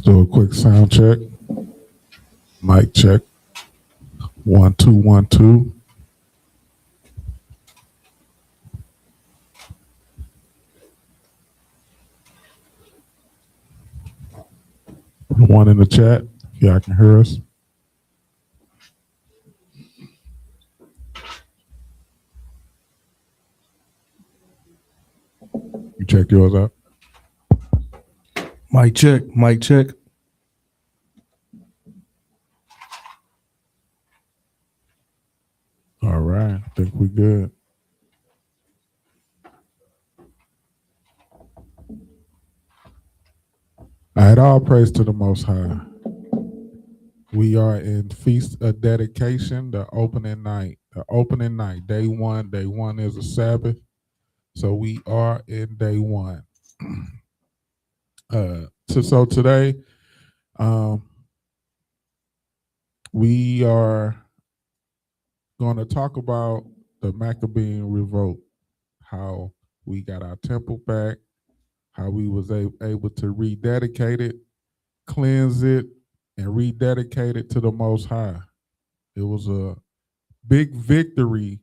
do a quick sound check. Mic check. 1 2 1 2. One in the chat. If y'all can hear us. You check yours out. Mic check. Mic check. All right. I think we good. All right. All praise to the Most High. We are in Feast of Dedication, the opening night. The opening night, day one. Day one is a Sabbath. So we are in day one. So today, we are going to talk about the Maccabean Revolt, how we got our temple back, how we was able to rededicate it, cleanse it, and rededicate it to the Most High. It was a big victory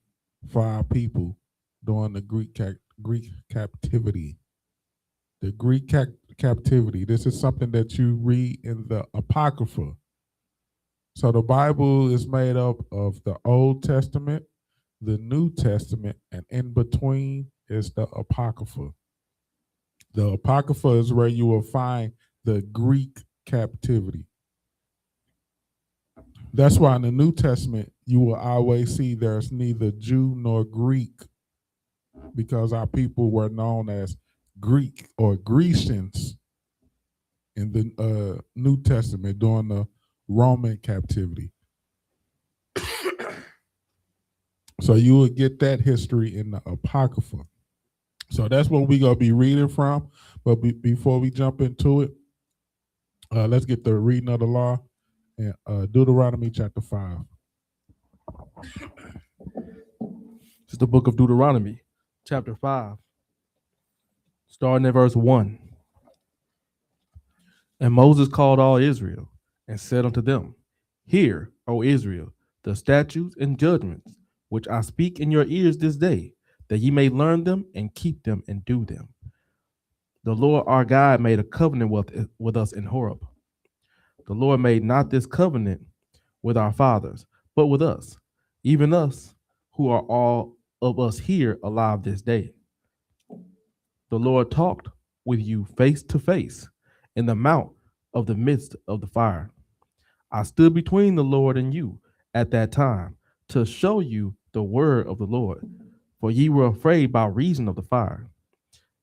for our people during the Greek captivity. The Greek captivity. This is something that you read in the Apocrypha. So the Bible is made up of the Old Testament, the New Testament, and in between is the Apocrypha. The Apocrypha is where you will find the Greek captivity. That's why in the New Testament, you will always see there's neither Jew nor Greek, because our people were known as Greek or Grecians in the New Testament during the Roman captivity. So you will get that history in the Apocrypha. So that's what we're going to be reading from. But before we jump into it, let's get the reading of the law in Deuteronomy chapter 5. This is the book of Deuteronomy, chapter 5, starting at verse 1. And Moses called all Israel and said unto them, Hear, O Israel, the statutes and judgments which I speak in your ears this day, that ye may learn them and keep them and do them. The Lord our God made a covenant with us in Horeb. The Lord made not this covenant with our fathers, but with us, even us, who are all of us here alive this day. The Lord talked with you face to face in the mount of the midst of the fire. I stood between the Lord and you at that time to show you the word of the Lord, for ye were afraid by reason of the fire,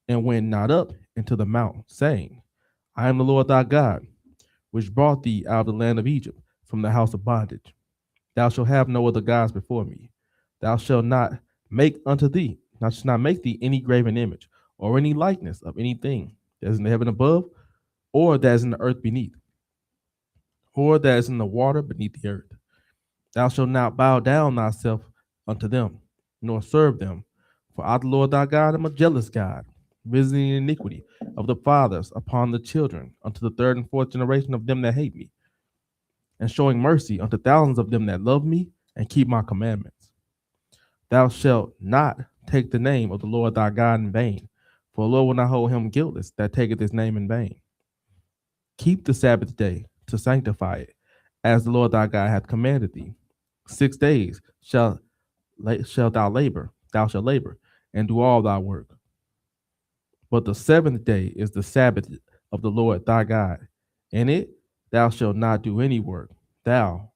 and went not up into the mount, saying, I am the Lord thy God, which brought thee out of the land of Egypt from the house of bondage. Thou shalt have no other gods before me. Thou shalt not make thou shalt not make thee any graven image, or any likeness of anything that is in the heaven above, or that is in the earth beneath, or that is in the water beneath the earth. Thou shalt not bow down thyself unto them, nor serve them. For I, the Lord thy God, am a jealous God, visiting the iniquity of the fathers upon the children, unto the third and fourth generation of them that hate me, and showing mercy unto thousands of them that love me and keep my commandments. Thou shalt not take the name of the Lord thy God in vain, for the Lord will not hold him guiltless that taketh his name in vain. Keep the Sabbath day to sanctify it, as the Lord thy God hath commanded thee. 6 days shalt thou labor, and do all thy work. But the seventh day is the Sabbath of the Lord thy God. In it thou shalt not do any work, thou,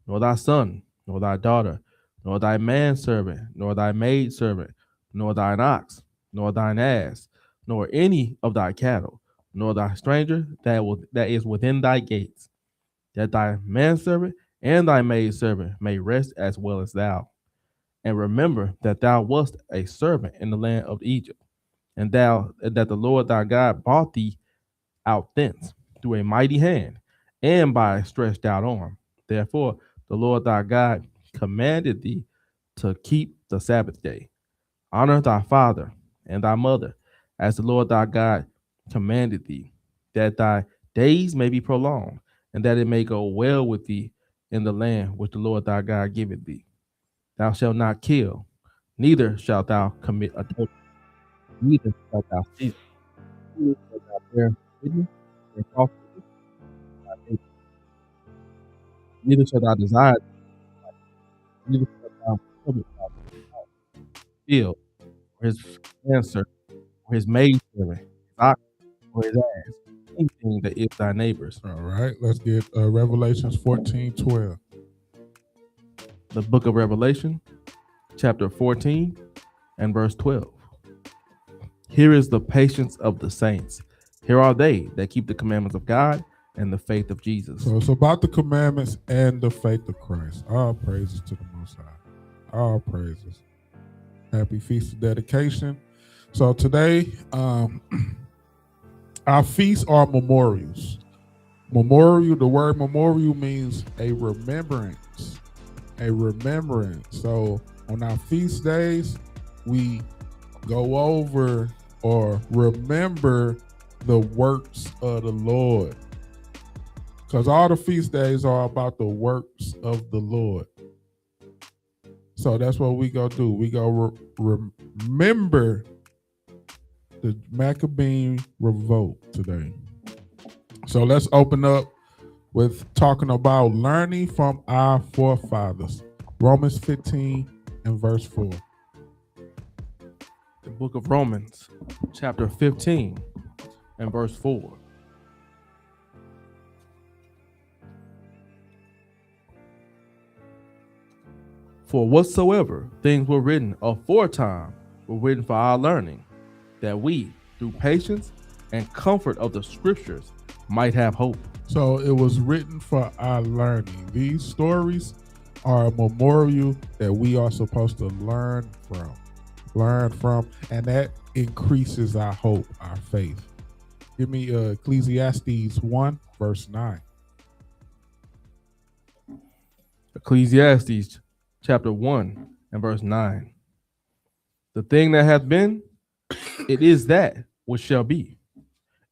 nor thy son, nor thy daughter, nor thy manservant, nor thy maidservant, nor thine ox, nor thine ass, nor any of thy cattle, nor thy stranger that is within thy gates, that thy manservant and thy maidservant may rest as well as thou. And remember that thou wast a servant in the land of Egypt, and that the Lord thy God brought thee out thence through a mighty hand and by a stretched out arm. Therefore, the Lord thy God commanded thee to keep the Sabbath day. Honor thy father and thy mother, as the Lord thy God commanded thee, that days may be prolonged, and that it may go well with thee in the land which the Lord thy God giveth thee. Thou shalt not kill, neither shalt thou commit adultery, neither shalt thou steal, neither shalt thou bear witness against false witness, neither shalt thou desire, neither shalt thou covet steal, or his answer, or his maidservant, his ox, or his ass, anything that is thy neighbor's. All right, let's get Revelations 14:12. The book of Revelation, chapter 14 and verse 12. Here is the patience of the saints. Here are they that keep the commandments of God and the faith of Jesus. So it's about the commandments and the faith of Christ. All praises to the Most High. All praises. Happy feast of dedication. So today, our feasts are memorials. Memorial, the word memorial means a remembrance. A remembrance. So on our feast days, we go over or remember the works of the Lord. Because all the feast days are about the works of the Lord. So that's what we go do. We go remember the Maccabean Revolt today. So let's open up with talking about learning from our forefathers. Romans 15 and verse 4. The book of Romans, chapter 15 and verse 4. For whatsoever things were written aforetime were written for our learning, that we, through patience and comfort of the scriptures, might have hope. So it was written for our learning. These stories are a memorial that we are supposed to learn from, and that increases our hope, our faith. Give me Ecclesiastes 1, verse 9. Ecclesiastes chapter 1 and verse 9. The thing that hath been, it is that which shall be,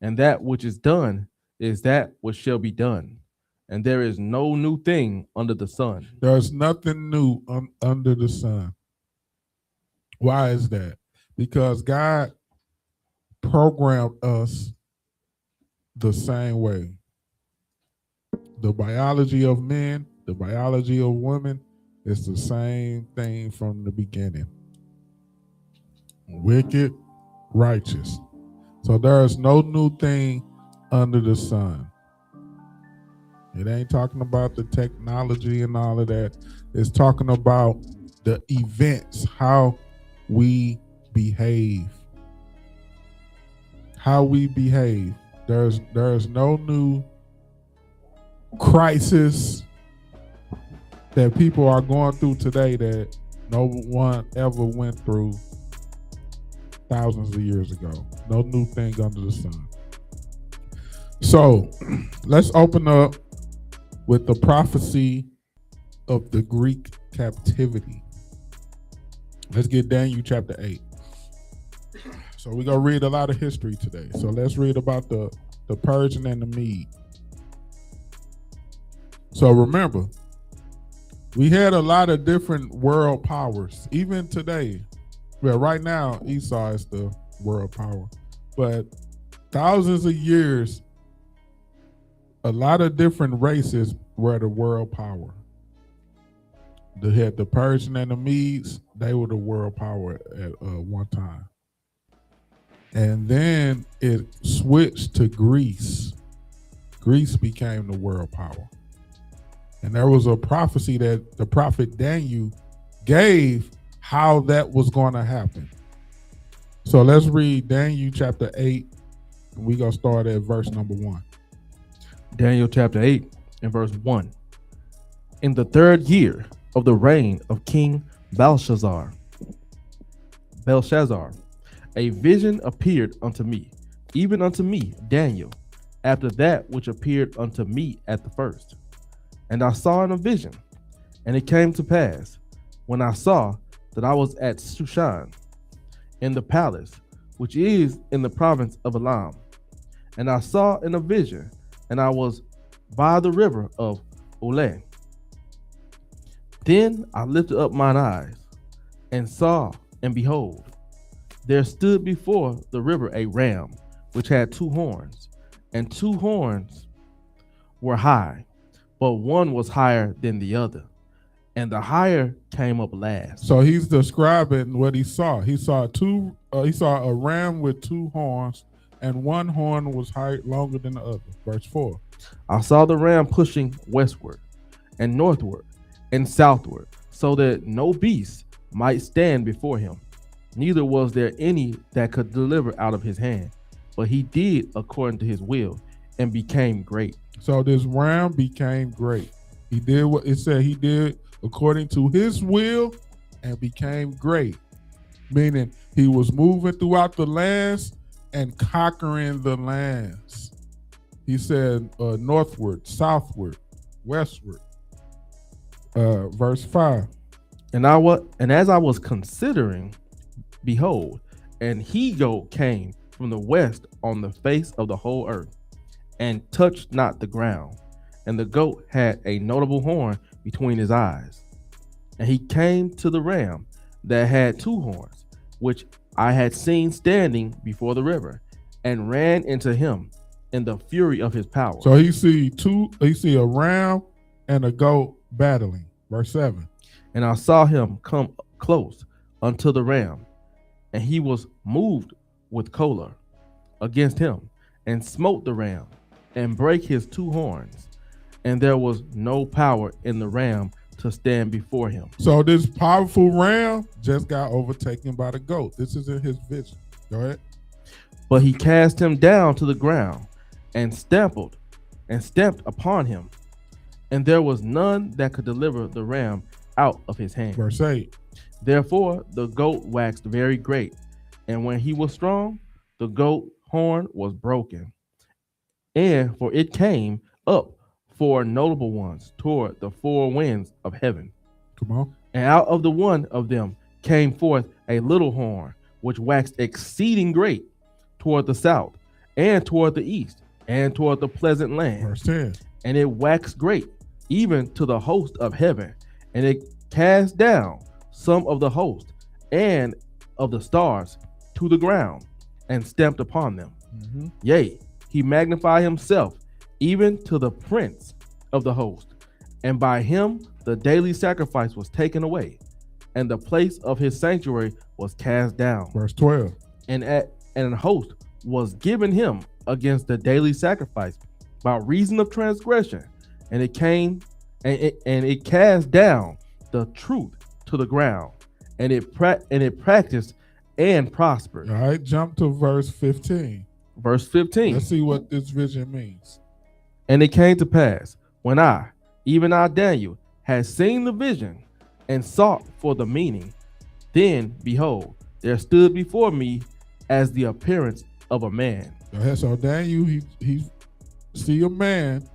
and that which is done is that which shall be done. And there is no new thing under the sun. There's nothing new under the sun. Why is that? Because God programmed us the same way. The biology of men, the biology of women is the same thing from the beginning. Wicked, righteous. So there is no new thing under the sun. It ain't talking about the technology and all of that. It's talking about the events, how we behave. How we behave. There's no new crisis that people are going through today that no one ever went through thousands of years ago. No new thing under the sun. So let's open up with the prophecy of the Greek captivity. Let's get Daniel chapter 8. So we're going to read a lot of history today. So let's read about the Persian and the Mede. So remember, we had a lot of different world powers, even today. Well, right now, Esau is the world power. But thousands of years, a lot of different races were the world power. They had the Persian and the Medes. They were the world power at one time. And then it switched to Greece. Greece became the world power. And there was a prophecy that the prophet Daniel gave how that was going to happen. So let's read Daniel chapter 8. And we're going to start at verse number 1. Daniel chapter 8 and verse 1. In the 3rd year of the reign of King Belshazzar, a vision appeared unto me, even unto me, Daniel, after that which appeared unto me at the first. And I saw in a vision, and it came to pass, when I saw that I was at Shushan, in the palace, which is in the province of Elam. And I saw in a vision and I was by the river of Uleh. Then I lifted up mine eyes and saw, and behold, there stood before the river a ram, which had two horns, and two horns were high, but one was higher than the other, and the higher came up last. So he's describing what he saw. He saw He saw a ram with two horns, and one horn was longer than the other. Verse 4. I saw the ram pushing westward and northward and southward, so that no beast might stand before him. Neither was there any that could deliver out of his hand, but he did according to his will and became great. So this ram became great. He did what it said he did according to his will and became great. Meaning he was moving throughout the lands and conquering the lands. He said northward, southward, westward. Verse 5. And as I was considering, behold, an he-goat came from the west on the face of the whole earth, and touched not the ground. And the goat had a notable horn between his eyes. And he came to the ram that had two horns, which I had seen standing before the river, and ran into him in the fury of his power. So he see a ram and a goat battling. Verse 7. And I saw him come close unto the ram, and he was moved with choler against him, and smote the ram, and brake his two horns, and there was no power in the ram to stand before him. So this powerful ram just got overtaken by the goat. This is in his vision. Go ahead. But he cast him down to the ground, and stamped upon him, and there was none that could deliver the ram out of his hand. Verse 8. Therefore the goat waxed very great, and when he was strong, the goat horn was broken. And for it came up four notable ones toward the four winds of heaven. Come on. And out of the one of them came forth a little horn, which waxed exceeding great toward the south, and toward the east, and toward the pleasant land. Verse 10. And it waxed great, even to the host of heaven, and it cast down some of the host and of the stars to the ground, and stamped upon them. Mm-hmm. Yea, he magnified himself even to the prince of the host, and by him the daily sacrifice was taken away, and the place of his sanctuary was cast down. Verse 12. And an host was given him against the daily sacrifice by reason of transgression, and it came and it cast down the truth to the ground, and it practiced and prospered. All right, jump to verse 15. Verse 15. Let's see what this vision means. And it came to pass, when I, even I Daniel, had seen the vision and sought for the meaning, then behold, there stood before me as the appearance of a man. Go ahead. So Daniel, he see a man.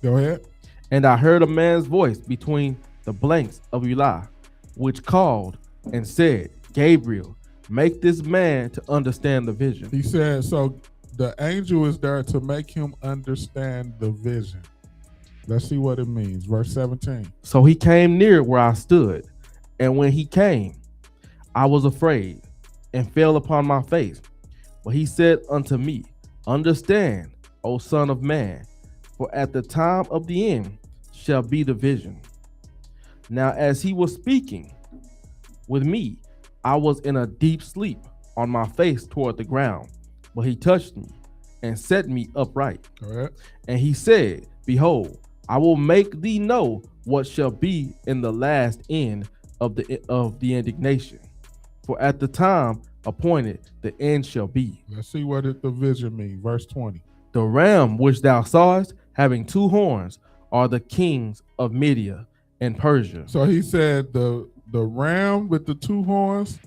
Go ahead. And I heard a man's voice between the blanks of Ulah, which called and said, Gabriel, make this man to understand the vision. He said, so the angel is there to make him understand the vision. Let's see what it means. Verse 17. So he came near where I stood, and when he came, I was afraid and fell upon my face. But he said unto me, understand, O son of man, for at the time of the end shall be the vision. Now as he was speaking with me, I was in a deep sleep on my face toward the ground. But he touched me and set me upright. Go ahead. And he said, behold, I will make thee know what shall be in the last end of the indignation. For at the time appointed, the end shall be. Let's see what the vision means. Verse 20. The ram which thou sawest, having two horns, are the kings of Media and Persia. So he said the ram with the two horns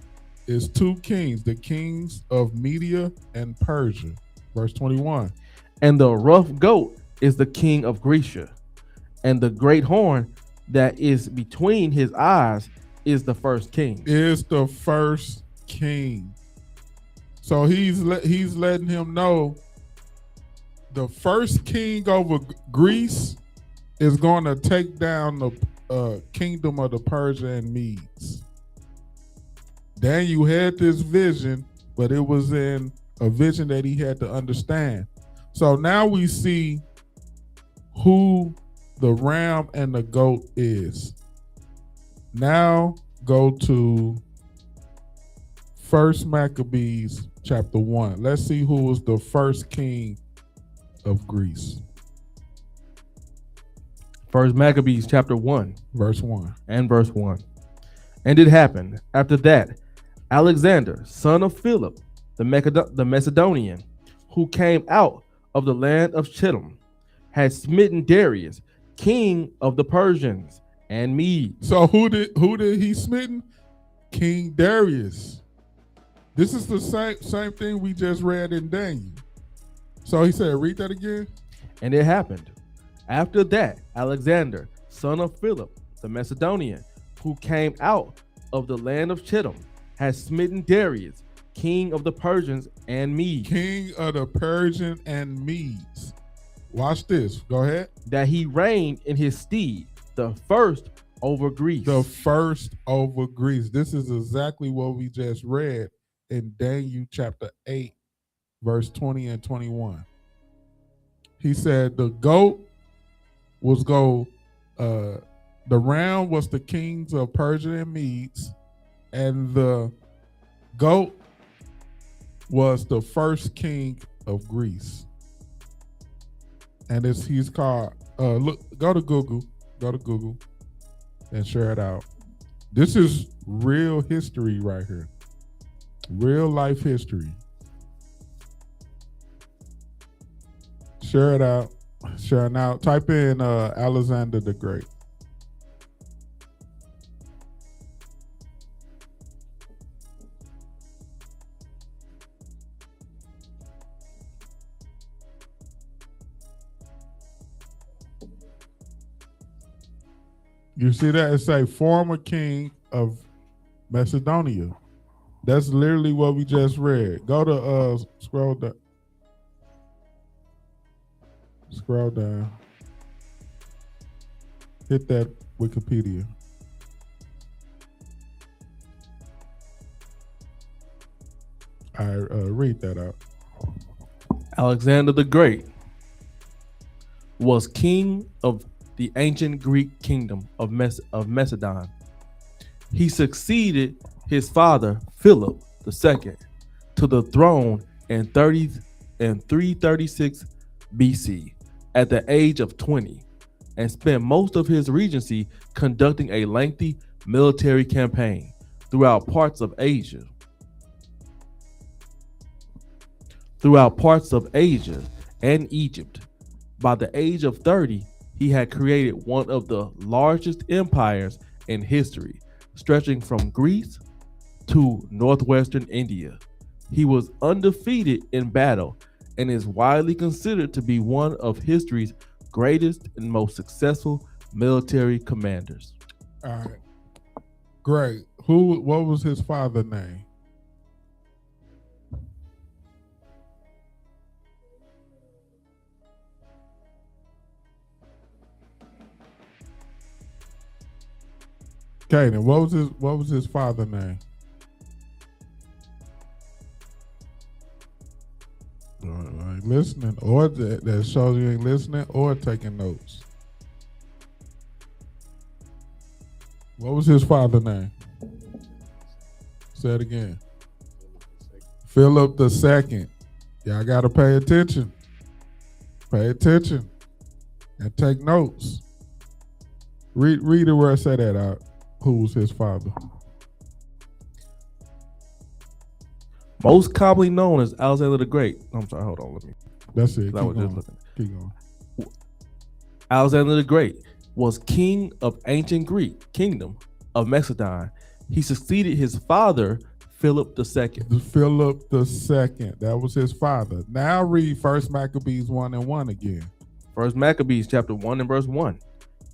is two kings, the kings of Media and Persia. Verse 21. And the rough goat is the king of Grecia, and the great horn that is between his eyes is the first king. Is the first king. So he's letting him know the first king over Greece is going to take down the kingdom of the Persia and Medes. Daniel had this vision, but it was in a vision that he had to understand. So now we see who the ram and the goat is. Now go to 1 Maccabees chapter 1. Let's see who was the first king of Greece. 1 Maccabees chapter 1. Verse 1. And verse 1. And it happened after that, Alexander, son of Philip, the Macedonian, who came out of the land of Chittim, had smitten Darius, king of the Persians and Medes. So who did he smitten? King Darius. This is the same thing we just read in Daniel. So he said, read that again. And it happened after that, Alexander, son of Philip, the Macedonian, who came out of the land of Chittim, had smitten Darius, king of the Persians and Medes. King of the Persian and Medes. Watch this. Go ahead. That he reigned in his stead, the first over Greece. The first over Greece. This is exactly what we just read in Daniel chapter 8, verse 20 and 21. He said the goat was the ram was the kings of Persia and Medes, and the goat was the first king of Greece. And he's called go to Google and share it out. This is real history right here. Real life history. Share it out. Share it out. Type in Alexander the Great. You see that? It say former king of Macedonia. That's literally what we just read. Go to scroll down. Scroll down. Hit that Wikipedia. I read that out. Alexander the Great was king of the ancient Greek kingdom of Macedon. He succeeded his father Philip II to the throne in 336 BC at the age of 20, and spent most of his regency conducting a lengthy military campaign throughout parts of Asia. And Egypt. By the age of 30, he had created one of the largest empires in history, stretching from Greece to northwestern India. He was undefeated in battle and is widely considered to be one of history's greatest and most successful military commanders. All right. Great. What was his father's name? Canaan. What was his father's name? Ain't listening, or that shows you ain't listening or taking notes. What was his father's name? Say it again. Philip II. Y'all gotta pay attention. Pay attention and take notes. Read it where I say that out. Who was his father? Most commonly known as Alexander the Great. I'm sorry, hold on, let me. That's it. I was just looking. Keep going. Alexander the Great was king of ancient Greek kingdom of Macedon. He succeeded his father, Philip II. Philip II. That was his father. Now read 1 Maccabees 1:1 again. 1 Maccabees chapter 1 and verse 1.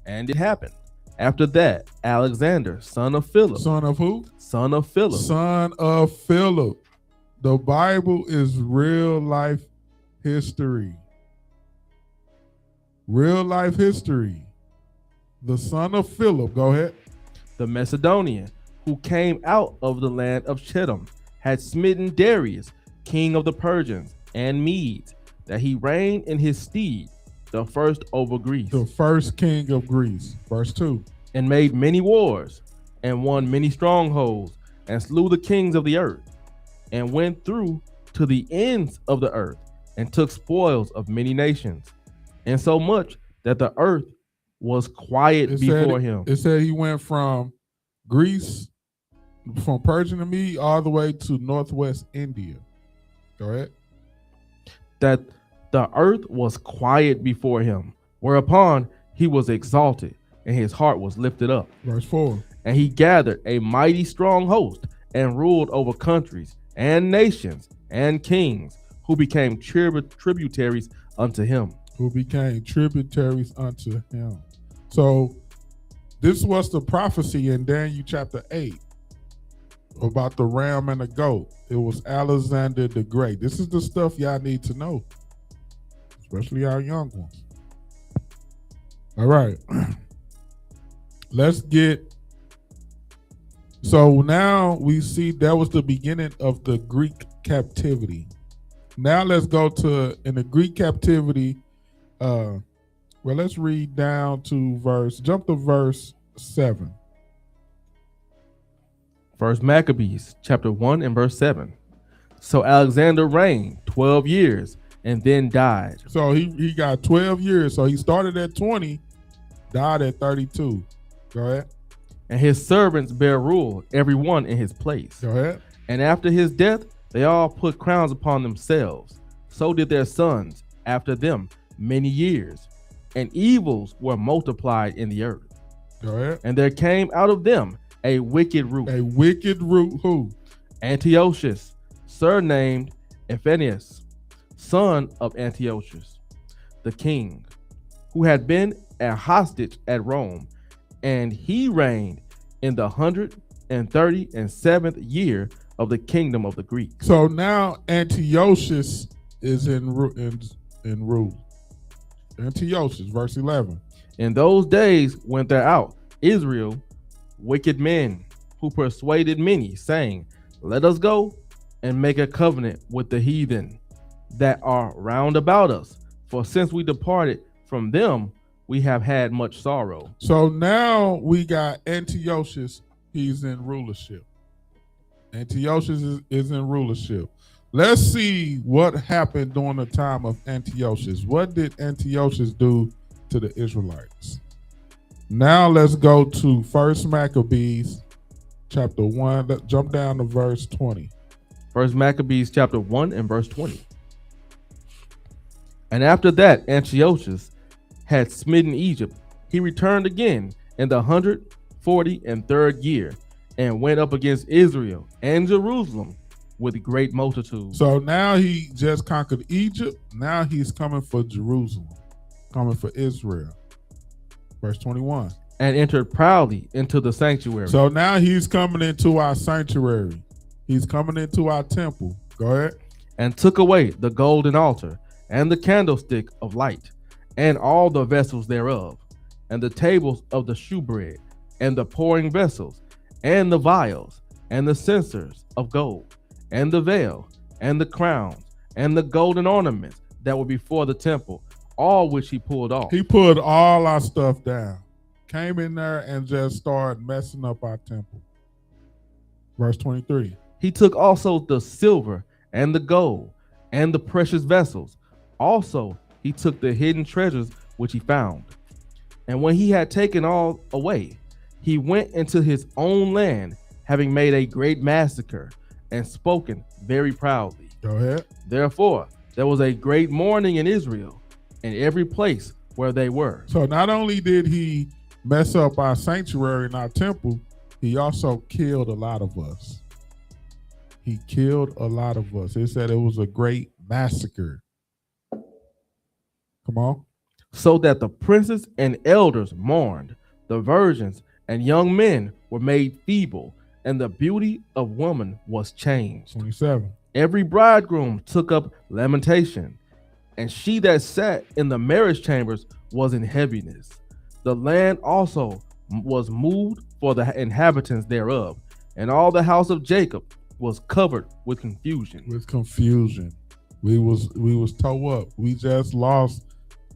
And it happened after that, Alexander, son of Philip. Son of who? Son of Philip. Son of Philip. The Bible is real life history. Real life history. The son of Philip, go ahead. The Macedonian, who came out of the land of Chittim, had smitten Darius, king of the Persians and Medes, that he reigned in his stead, the first over Greece. The first king of Greece. Verse 2. And made many wars, and won many strongholds, and slew the kings of the earth, and went through to the ends of the earth, and took spoils of many nations, insomuch that the earth was quiet before him. It said he went from Greece, from Persian and Mede, all the way to northwest India. Go ahead. That the earth was quiet before him, whereupon he was exalted, and his heart was lifted up. Verse 4. And he gathered a mighty strong host, and ruled over countries and nations and kings, who became tributaries unto him. Who became tributaries unto him. So this was the prophecy in Daniel chapter 8 about the ram and the goat. It was Alexander the Great. This is the stuff y'all need to know, especially our young ones. All right. Let's get, so now we see that was the beginning of the Greek captivity. Now let's go to, in the Greek captivity, well, let's read down to jump to verse 7. First Maccabees chapter 1 and verse 7. So Alexander reigned 12 years and then died. So he got 12 years. So he started at 20, died at 32. Go ahead. And his servants bear rule, every one in his place. Go ahead. And after his death, they all put crowns upon themselves. So did their sons after them many years. And evils were multiplied in the earth. Go ahead. And there came out of them a wicked root. A wicked root who? Antiochus, surnamed Ephanius, son of Antiochus, the king, who had been a hostage at Rome, and he reigned in the 137th year of the kingdom of the Greeks. So now Antiochus is in rule. Antiochus, verse 11. In those days went there out Israel wicked men, who persuaded many, saying, let us go and make a covenant with the heathen that are round about us. For since we departed from them, we have had much sorrow. So now we got Antiochus, he's in rulership. Antiochus is in rulership. Let's see what happened during the time of Antiochus. What did Antiochus do to the Israelites? Now let's go to First Maccabees chapter 1. Let's jump down to verse 20. First Maccabees chapter 1 and verse 20. And after that Antiochus had smitten Egypt, he returned again in the 143rd year, and went up against Israel and Jerusalem with great multitudes. So now he just conquered Egypt. Now he's coming for Jerusalem, coming for Israel. Verse 21. And entered proudly into the sanctuary. So now he's coming into our sanctuary. He's coming into our temple. Go ahead. And took away the golden altar and the candlestick of light and all the vessels thereof, and the tables of the shewbread and the pouring vessels and the vials and the censers of gold and the veil and the crowns and the golden ornaments that were before the temple, all which he pulled off. He pulled all our stuff down, came in there and just started messing up our temple. Verse 23. He took also the silver and the gold and the precious vessels. Also he took the hidden treasures which he found. And when he had taken all away, he went into his own land, having made a great massacre and spoken very proudly. Go ahead. Therefore there was a great mourning in Israel in every place where they were. So not only did he mess up our sanctuary and our temple, he also killed a lot of us. He killed a lot of us. It said it was a great massacre. Come on. So that the princes and elders mourned, the virgins and young men were made feeble, and the beauty of woman was changed. 27. Every bridegroom took up lamentation, and she that sat in the marriage chambers was in heaviness. The land also was moved for the inhabitants thereof, and all the house of Jacob was covered with confusion. With confusion. We was tore up. We just lost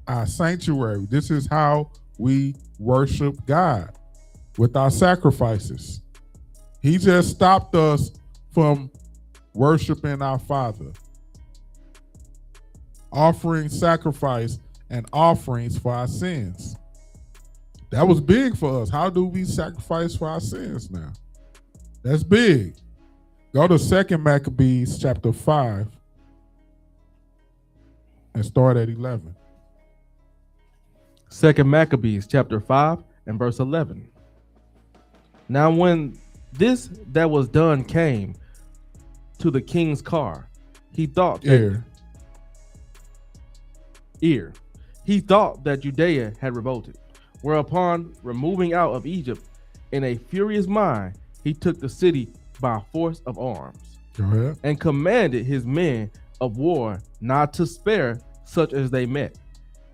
our sanctuary. This is how we worship God, with our sacrifices. He just stopped us from worshiping our Father, offering sacrifice and offerings for our sins. That was big for us. How do we sacrifice for our sins now? That's big. Go to 2 Maccabees chapter 5 and start at 11. 2 Maccabees chapter 5 and verse 11. Now when this that was done came to the king's car, he thought that he thought that Judea had revolted. Whereupon, removing out of Egypt in a furious mind, he took the city by force of arms, and commanded his men of war not to spare such as they met,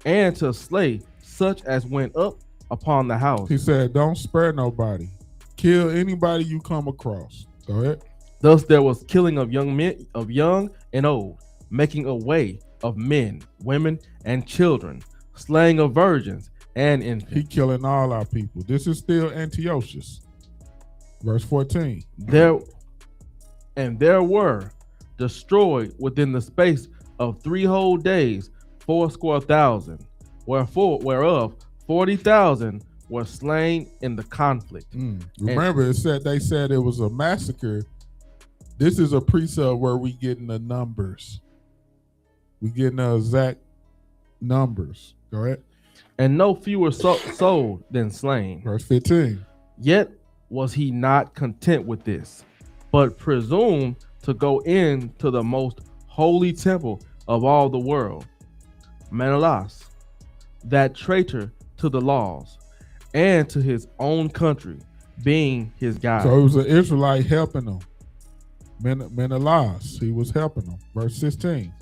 and to slay such as went up upon the house. He said, don't spare nobody. Kill anybody you come across. Go ahead. Thus there was killing of young men, of young and old, making away of men, women, and children, slaying of virgins and infants. He killing all our people. This is still Antiochus. Verse 14. There were destroyed within the space of 3 whole days 80,000, whereof 40,000 were slain in the conflict. Remember, they said it was a massacre. This is a precept where we getting the numbers. We getting the exact numbers. Go ahead. And no fewer sold than slain. Verse 15. Yet was he not content with this, but presumed to go into the most holy temple of all the world, Menelaus, that traitor to the laws and to his own country, being his guide. So it was an Israelite helping them. Menelaus, he was helping them. Verse 16.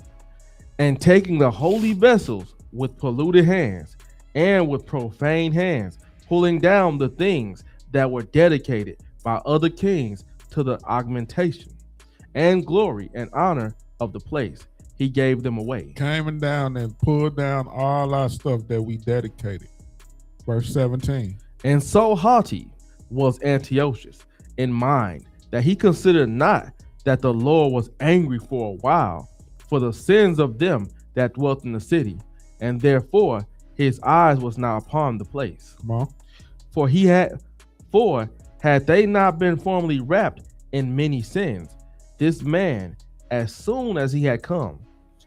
And taking the holy vessels with polluted hands and with profane hands, pulling down the things that were dedicated by other kings to the augmentation and glory and honor of the place, he gave them away. Came down and pulled down all our stuff that we dedicated. Verse 17. And so haughty was Antiochus in mind that he considered not that the Lord was angry for a while for the sins of them that dwelt in the city, and therefore his eyes was not upon the place. Come on. For had they not been formerly wrapped in many sins, this man, as soon as he had come,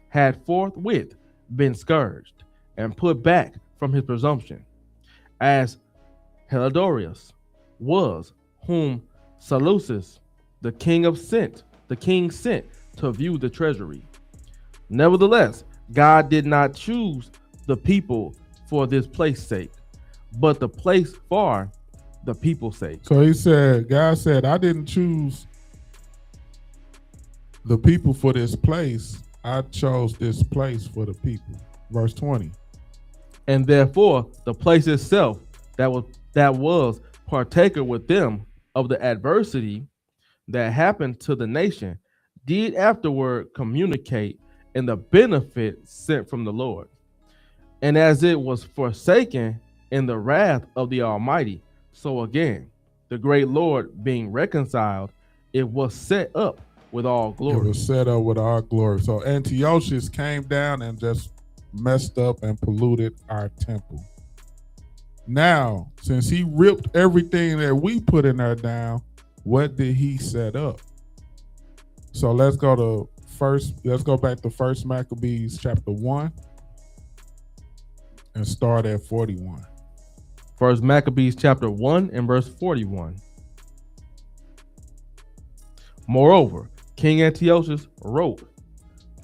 had forthwith been scourged and put back from his presumption, as Helidorius was, whom Seleucus the king sent to view the treasury. Nevertheless, God did not choose the people for this place's sake, but the place for the people's sake. So he said, God said, I didn't choose the people for this place. I chose this place for the people. Verse 20. And therefore the place itself that was partaker with them of the adversity that happened to the nation did afterward communicate in the benefit sent from the Lord. And as it was forsaken in the wrath of the Almighty, so again, the great Lord being reconciled, it was set up with all glory. It was set up with all glory. So Antiochus came down and just messed up and polluted our temple. Now, since he ripped everything that we put in there down, what did he set up? So let's go back to 1 Maccabees chapter 1 and start at 41. 1 Maccabees chapter 1 and verse 41. Moreover, King Antiochus wrote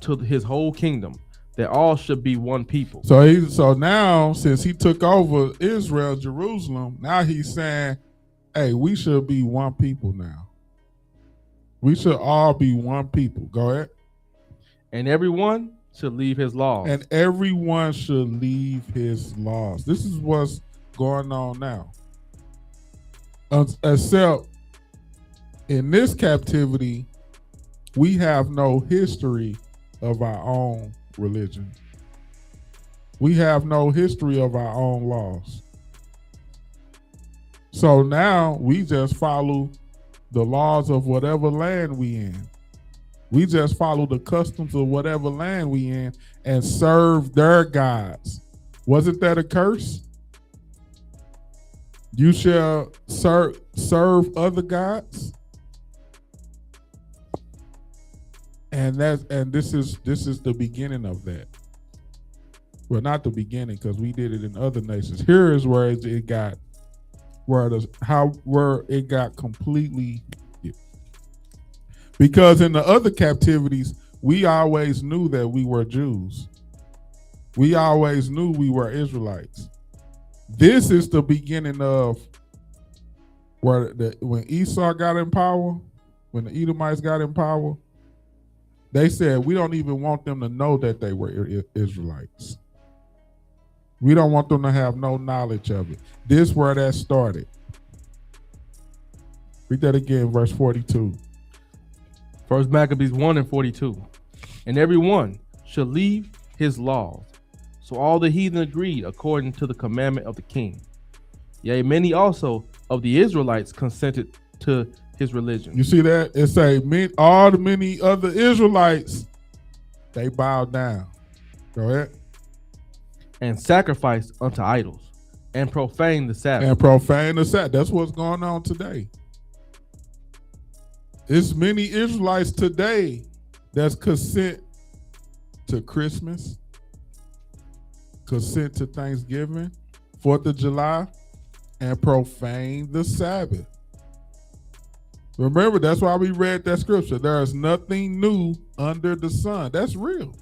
to his whole kingdom that all should be one people. So now, since he took over Israel, Jerusalem, now he's saying, hey, we should be one people now. We should all be one people. Go ahead. And everyone should leave his laws. And everyone should leave his laws. This is what's going on now. Except in this captivity, we have no history of our own religion. We have no history of our own laws. So now we just follow the laws of whatever land we in. We just follow the customs of whatever land we in and serve their gods. Wasn't that a curse? You shall serve other gods. And this is the beginning of that. Well, not the beginning, because we did it in other nations. Here is where it got completely. Because in the other captivities, we always knew that we were Jews. We always knew we were Israelites. This is the beginning of when Esau got in power, when the Edomites got in power, they said, we don't even want them to know that they were Israelites. We don't want them to have no knowledge of it. This is where that started. Read that again, verse 42. First Maccabees 1:42. And every one shall leave his laws. So all the heathen agreed according to the commandment of the king. Yea, many also of the Israelites consented to his religion. You see that? It say all the many other Israelites, they bowed down. Go ahead. And sacrificed unto idols and profaned the Sabbath. That's what's going on today. There's many Israelites today that's consent to Christmas, consent to Thanksgiving, 4th of July, and profane the Sabbath. Remember, that's why we read that scripture. There is nothing new under the sun. That's real.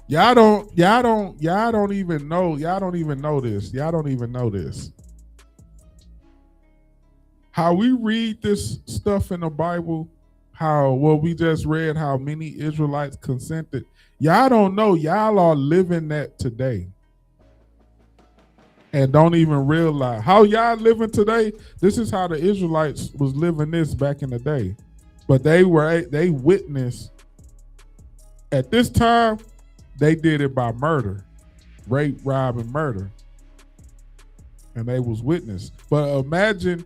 Y'all don't even know this. Y'all don't even know this. How we read this stuff in the Bible, we just read how many Israelites consented. Y'all don't know. Y'all are living that today. And don't even realize how y'all living today. This is how the Israelites was living this back in the day. But they witnessed at this time, they did it by murder, rape, rob, and murder. And they was witness. But imagine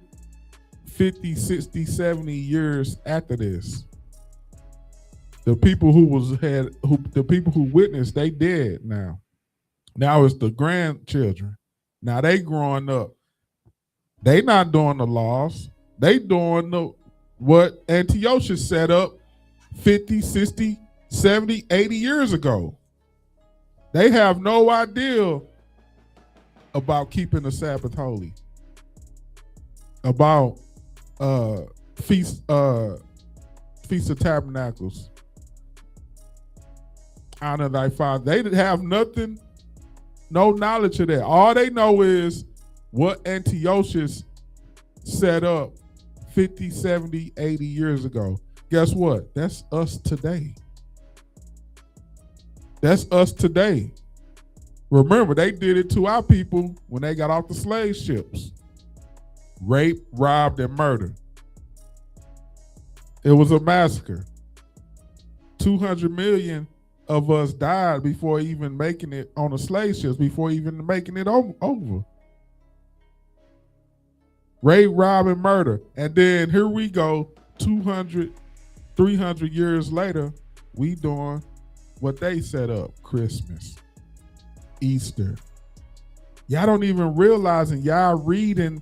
50, 60, 70 years after this. The people who witnessed, they dead now. Now it's the grandchildren. Now they growing up. They not doing the laws. They doing what Antiochus set up 50, 60, 70, 80 years ago. They have no idea about keeping the Sabbath holy. About Feast of Tabernacles. Honor thy father. They didn't have nothing. No knowledge of that. All they know is what Antiochus set up 50, 70, 80 years ago. Guess what? That's us today. That's us today. Remember, they did it to our people when they got off the slave ships. Rape, robbed, and murdered. It was a massacre. 200 million of us died before even making it on the slave ships, before even making it over. Rape, rob, and murder. And then here we go, 200, 300 years later, we doing what they set up, Christmas, Easter. Y'all don't even realize, and y'all reading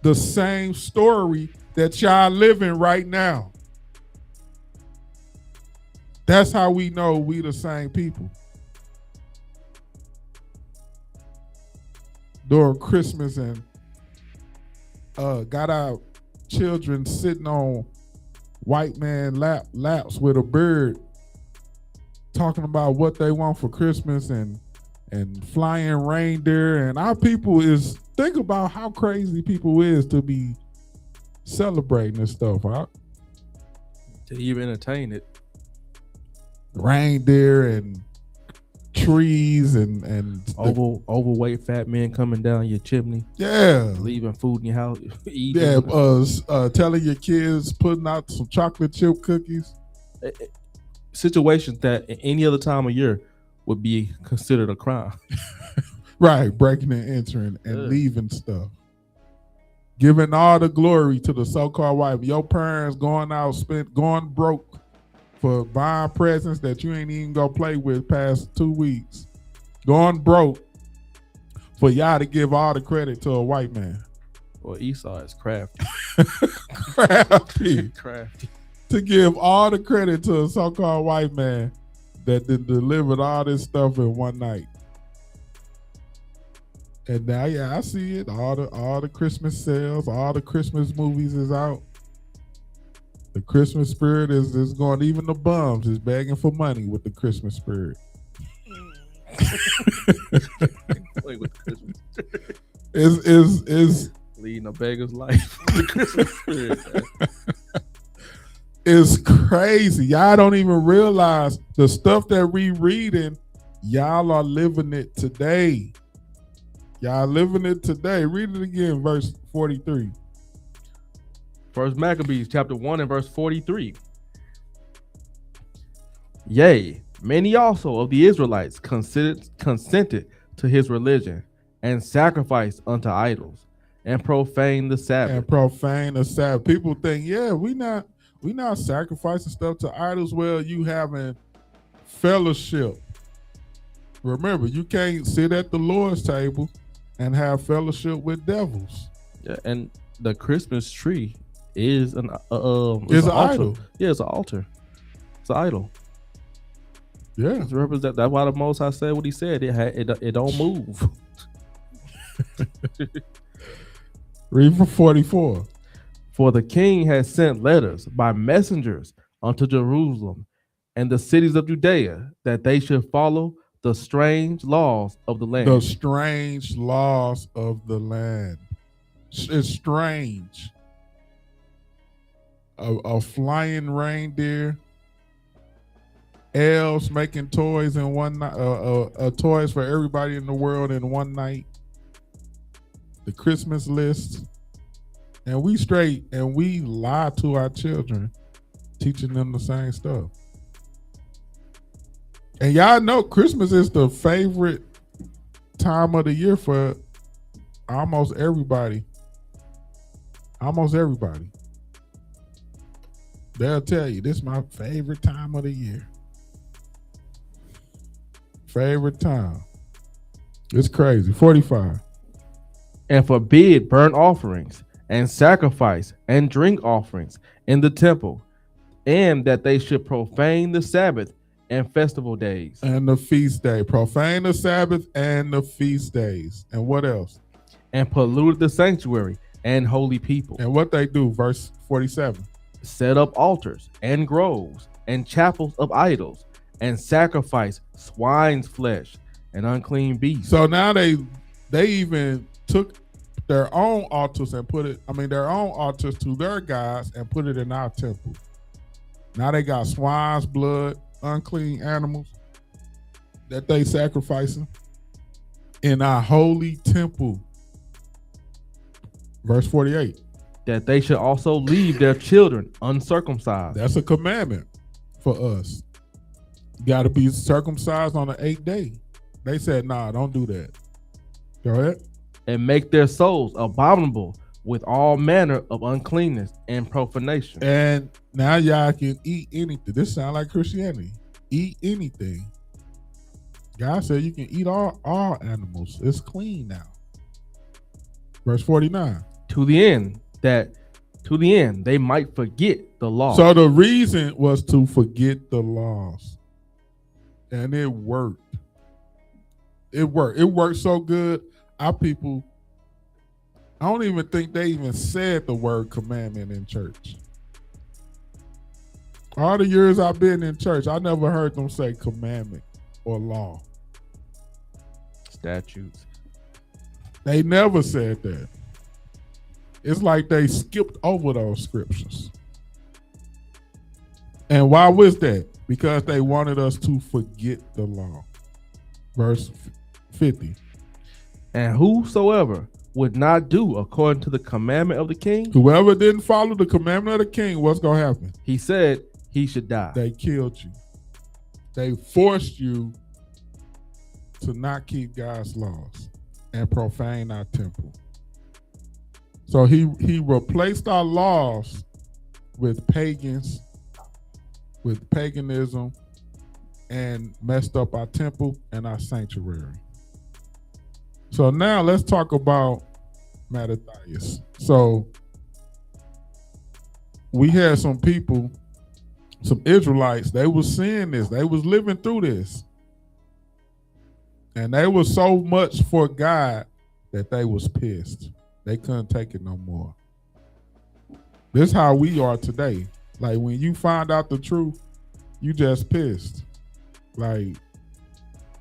the same story that y'all living right now. That's how we know we the same people. During Christmas and got our children sitting on white man laps with a bird talking about what they want for Christmas and flying reindeer. And our people is, think about how crazy people is to be celebrating this stuff. Huh? To even entertain it. reindeer and trees and overweight fat men coming down your chimney, yeah, leaving food in your house, eating. Yeah, telling your kids, putting out some chocolate chip cookies. Situations that in any other time of year would be considered a crime. Right, breaking and entering and leaving stuff. Giving all the glory to the so-called wife. Your parents going broke for buying presents that you ain't even gonna play with past 2 weeks. Going broke for y'all to give all the credit to a white man. Well, Esau is crafty. Crafty. To give all the credit to a so-called white man that delivered all this stuff in one night. And now, I see it. All the Christmas sales, all the Christmas movies is out. The Christmas spirit is going. Even the bums is begging for money with the Christmas spirit. Play with Christmas. is leading a beggar's life. The Christmas spirit. It's crazy. Y'all don't even realize the stuff that we reading. Y'all are living it today. Y'all living it today. Read it again, verse 43. First Maccabees chapter 1 and verse 43. Yea, many also of the Israelites consented to his religion and sacrificed unto idols and profaned the Sabbath. People think, we not sacrificing stuff to idols. Well, you having fellowship. Remember, you can't sit at the Lord's table and have fellowship with devils. Yeah, and the Christmas tree is an idol. Yeah, it's an altar. It's an idol. Yeah, it's represent. That's why the Most High said what He said. It don't move. Read for 44. For the king has sent letters by messengers unto Jerusalem and the cities of Judea that they should follow the strange laws of the land. The strange laws of the land. It's strange. A flying reindeer. Elves making toys in one night. Toys for everybody in the world in one night. The Christmas list. And we lie to our children, teaching them the same stuff. And y'all know Christmas is the favorite time of the year for almost everybody. Almost everybody. They'll tell you, this is my favorite time of the year. Favorite time. It's crazy. 45. And forbid burnt offerings and sacrifice and drink offerings in the temple, and that they should profane the Sabbath and festival days. And the feast day. Profane the Sabbath and the feast days. And what else? And polluted the sanctuary and holy people. And what they do, verse 47. Set up altars and groves and chapels of idols and sacrifice swine's flesh and unclean beasts. So now they even took their own altars and their own altars to their gods and put it in our temple. Now they got swine's blood, unclean animals that they sacrificing in our holy temple. Verse 48. That they should also leave their children uncircumcised. That's a commandment for us. You got to be circumcised on the 8th day. They said, nah, don't do that. Go ahead. And make their souls abominable with all manner of uncleanness and profanation. And now y'all can eat anything. This sounds like Christianity. Eat anything. God said you can eat all animals. It's clean now. Verse 49. To the end they might forget the law. So the reason was to forget the laws. And it worked. It worked. It worked so good. Our people, I don't even think they even said the word commandment in church. All the years I've been in church, I never heard them say commandment or law. Statutes. They never said that. It's like they skipped over those scriptures. And why was that? Because they wanted us to forget the law. Verse 50. And whosoever would not do according to the commandment of the king, Whoever didn't follow the commandment of the king, what's going to happen? he said he should die. They killed you. They forced you to not keep God's laws and profane our temple. So he replaced our laws with pagans, with paganism, and messed up our temple and our sanctuary. So now let's talk about Mattathias. So we had some people, some Israelites, they was seeing this, they was living through this. And they were so much for God that they was pissed. They couldn't take it no more. This is how we are today. Like when you find out the truth, you just pissed. Like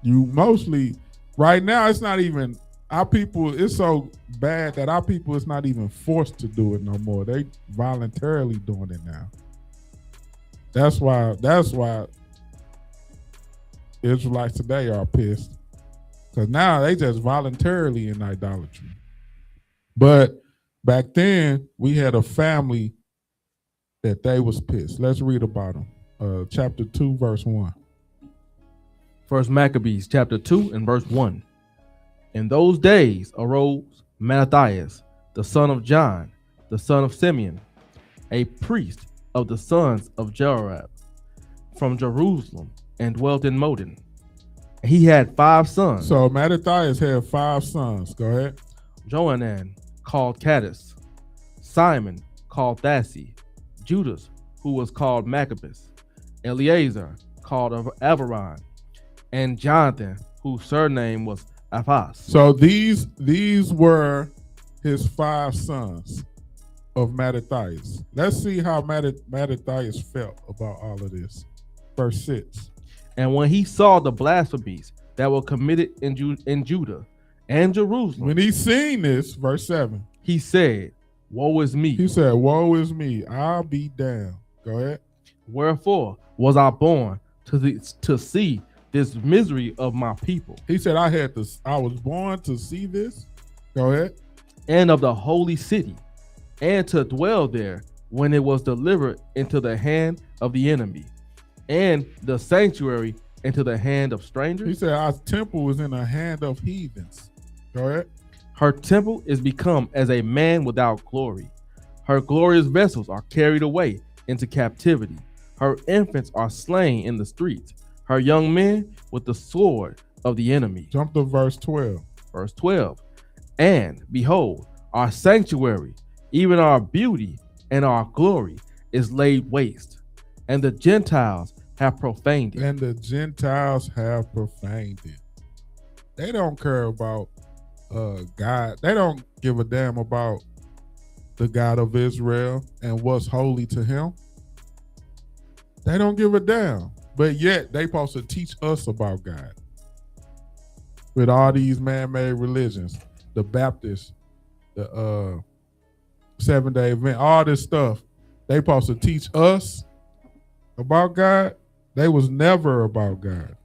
you mostly, right now it's not even, our people, it's so bad that our people is not even forced to do it no more. They voluntarily doing it now. That's why Israelites today are pissed. Because now they just voluntarily in idolatry. But back then, we had a family that they was pissed. Let's read about them. Chapter 2, verse 1. First Maccabees chapter 2 and verse 1. In those days arose Mattathias, the son of John, the son of Simeon, a priest of the sons of Joab, from Jerusalem, and dwelt in Modin. He had 5 sons. So Mattathias had 5 sons. Go ahead. Johanan, called Caddis, Simon, called Thassi, Judas, who was called Maccabeus, Eleazar, called Avaron, and Jonathan, whose surname was Aphas. So these were his 5 sons of Mattathias. Let's see how Mattathias felt about all of this. Verse 6. And when he saw the blasphemies that were committed in Judah and Jerusalem, when he seen this, verse 7, he said, Woe is me. He said, Woe is me, I'll be damned. Go ahead. Wherefore was I born to see this misery of my people? He said, I was born to see this. Go ahead. And of the holy city, and to dwell there when it was delivered into the hand of the enemy, and the sanctuary into the hand of strangers. He said, our temple was in the hand of heathens. Go ahead. Her temple is become as a man without glory. Her glorious vessels are carried away into captivity. Her infants are slain in the streets. Her young men with the sword of the enemy. Jump to verse 12. Verse 12. And behold, our sanctuary, even our beauty and our glory, is laid waste, and the Gentiles have profaned it. And the Gentiles have profaned it. They don't care about God. They don't give a damn about the God of Israel and what's holy to him. They don't give a damn. But yet they supposed to teach us about God. With all these man-made religions, the Baptists, the Seventh-day Adventist, all this stuff, they supposed to teach us about God. They was never about God.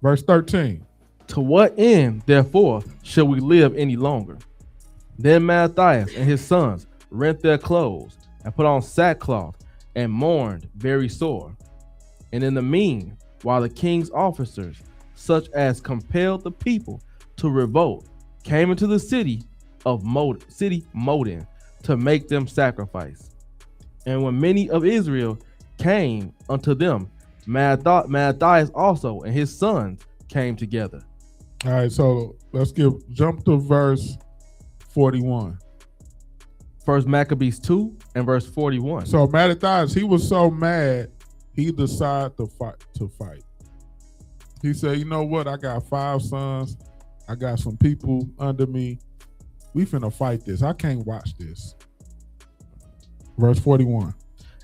Verse 13. To what end, therefore, shall we live any longer? Then Mattathias and his sons rent their clothes and put on sackcloth and mourned very sore. And in the mean, while the king's officers, such as compelled the people to revolt, came into the city of Modin to make them sacrifice. And when many of Israel came unto them, Mattathias also and his sons came together. All right, so let's jump to verse 41. First Maccabees 2 and verse 41. So Mattathias, he was so mad, he decided to fight. He said, you know what? I got 5 sons. I got some people under me. We finna fight this. I can't watch this. Verse 41.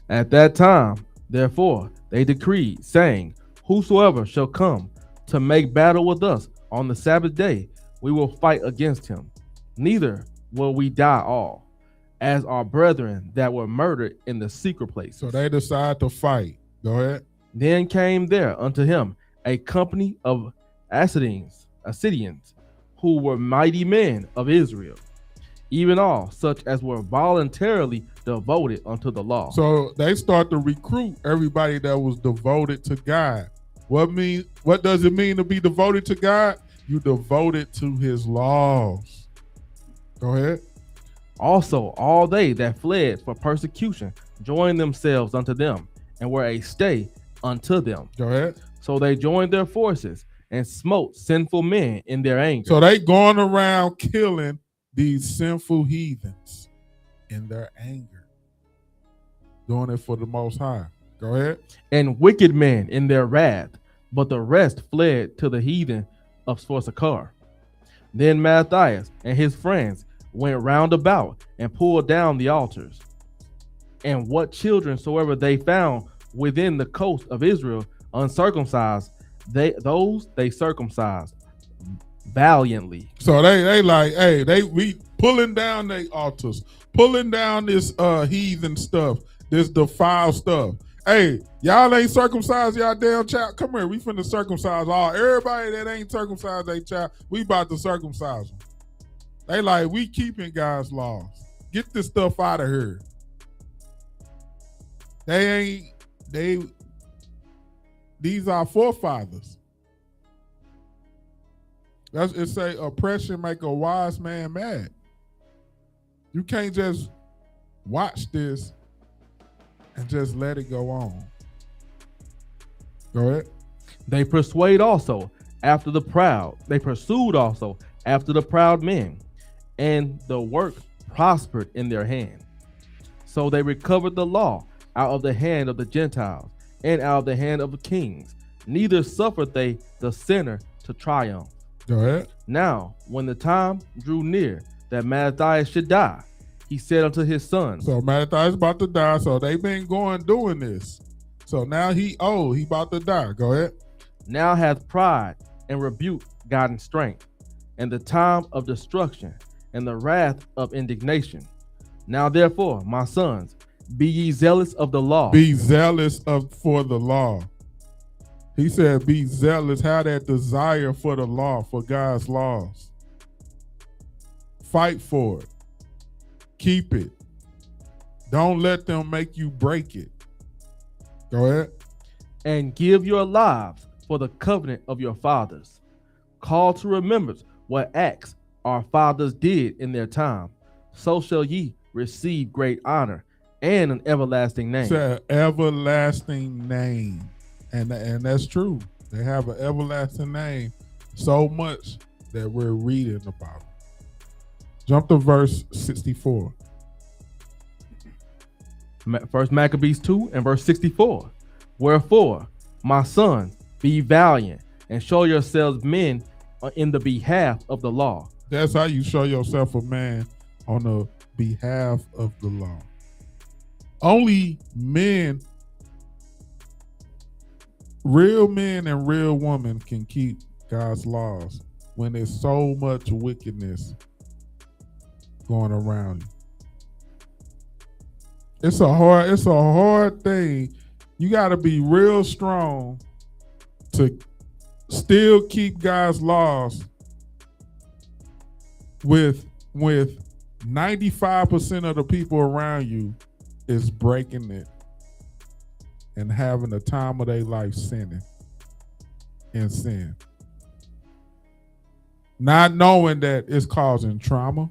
At that time, therefore, they decreed, saying, whosoever shall come to make battle with us on the Sabbath day, we will fight against him. Neither will we die all, as our brethren that were murdered in the secret place. So they decide to fight. Go ahead. Then came there unto him a company of Assyrians, who were mighty men of Israel, even all such as were voluntarily devoted unto the law. So they start to recruit everybody that was devoted to God. What does it mean to be devoted to God? You devoted to his laws. Go ahead. Also, all they that fled for persecution joined themselves unto them, and were a stay unto them. Go ahead. So they joined their forces and smote sinful men in their anger. So they going around killing these sinful heathens in their anger, doing it for the Most High. Go ahead. And wicked men in their wrath, but the rest fled to the heathen of Sforsakar. Then Matthias and his friends went round about and pulled down the altars. And what children soever they found within the coast of Israel uncircumcised, they circumcised valiantly. So they like, hey, we pulling down their altars, pulling down this heathen stuff, this defiled stuff. Hey, y'all ain't circumcised y'all damn child. Come here, we finna circumcise everybody that ain't circumcised their child. We about to circumcise them. They like, we keeping God's laws. Get this stuff out of here. These are forefathers. It say oppression make a wise man mad. You can't just watch this and just let it go on. Go ahead. They pursued also after the proud men, and the work prospered in their hand. So they recovered the law out of the hand of the Gentiles and out of the hand of the kings. Neither suffered they the sinner to triumph. Go ahead. Now, when the time drew near that Matthias should die, he said unto his sons. So Matthias about to die. So they been doing this. So now he about to die. Go ahead. Now hath pride and rebuke gotten strength, and the time of destruction, and the wrath of indignation. Now therefore, my sons, be ye zealous of the law. Be zealous for the law. He said, be zealous, have that desire for the law, for God's laws. Fight for it. Keep it. Don't let them make you break it. Go ahead. And give your lives for the covenant of your fathers. Call to remembrance what acts our fathers did in their time. So shall ye receive great honor and an everlasting name. It's an everlasting name. And that's true. They have an everlasting name so much that we're reading about it. Jump to verse 64. First Maccabees 2 and verse 64. Wherefore, my sons, be valiant and show yourselves men in the behalf of the law. That's how you show yourself a man on the behalf of the law. Only men, real men and real women can keep God's laws when there's so much wickedness going around you. It's a hard thing. You got to be real strong to still keep God's laws with 95% of the people around you is breaking it and having the time of their life sinning in sin. Not knowing that it's causing trauma,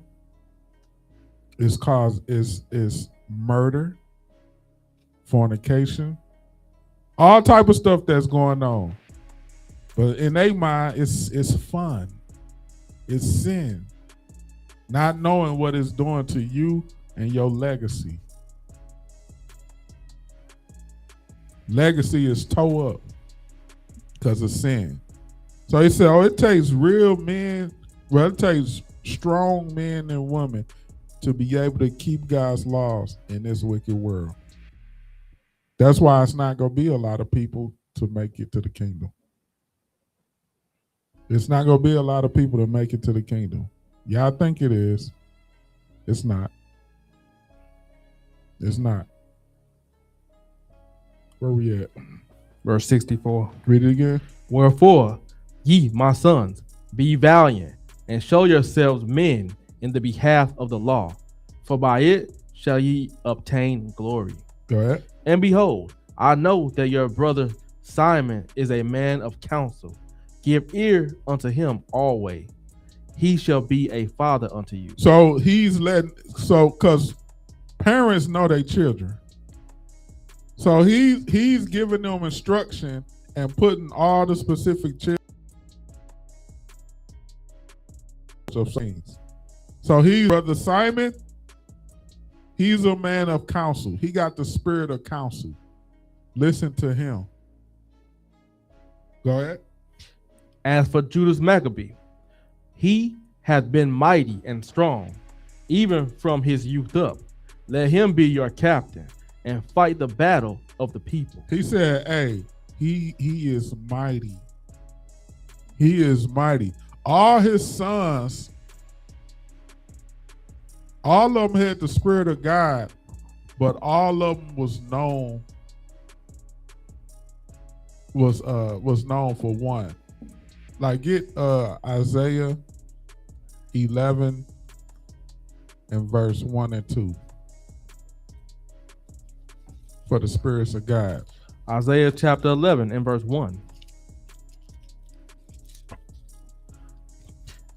it's murder, fornication, all type of stuff that's going on. But in their mind, it's fun. It's sin. Not knowing what it's doing to you and your legacy. Legacy is tore up because of sin. So he said, it takes real men, it takes strong men and women to be able to keep God's laws in this wicked world. That's why it's not going to be a lot of people to make it to the kingdom. It's not going to be a lot of people to make it to the kingdom. Y'all think it is. It's not. It's not. Where we at? Verse 64. Read it again. Wherefore, ye, my sons, be valiant, and show yourselves men in the behalf of the law, for by it shall ye obtain glory. Go ahead. And behold, I know that your brother Simon is a man of counsel. Give ear unto him always. He shall be a father unto you. So he's letting, because parents know their children. So he's giving them instruction and putting all the specific children of things. So brother Simon, he's a man of counsel. He got the spirit of counsel. Listen to him. Go ahead. As for Judas Maccabee, he hath been mighty and strong, even from his youth up. Let him be your captain and fight the battle of the people. He said, hey, he is mighty. He is mighty. All his sons, all of them had the spirit of God, but all of them was known for one. Like get Isaiah 11 and verse 1 and 2 for the spirits of God. Isaiah chapter 11 and verse 1.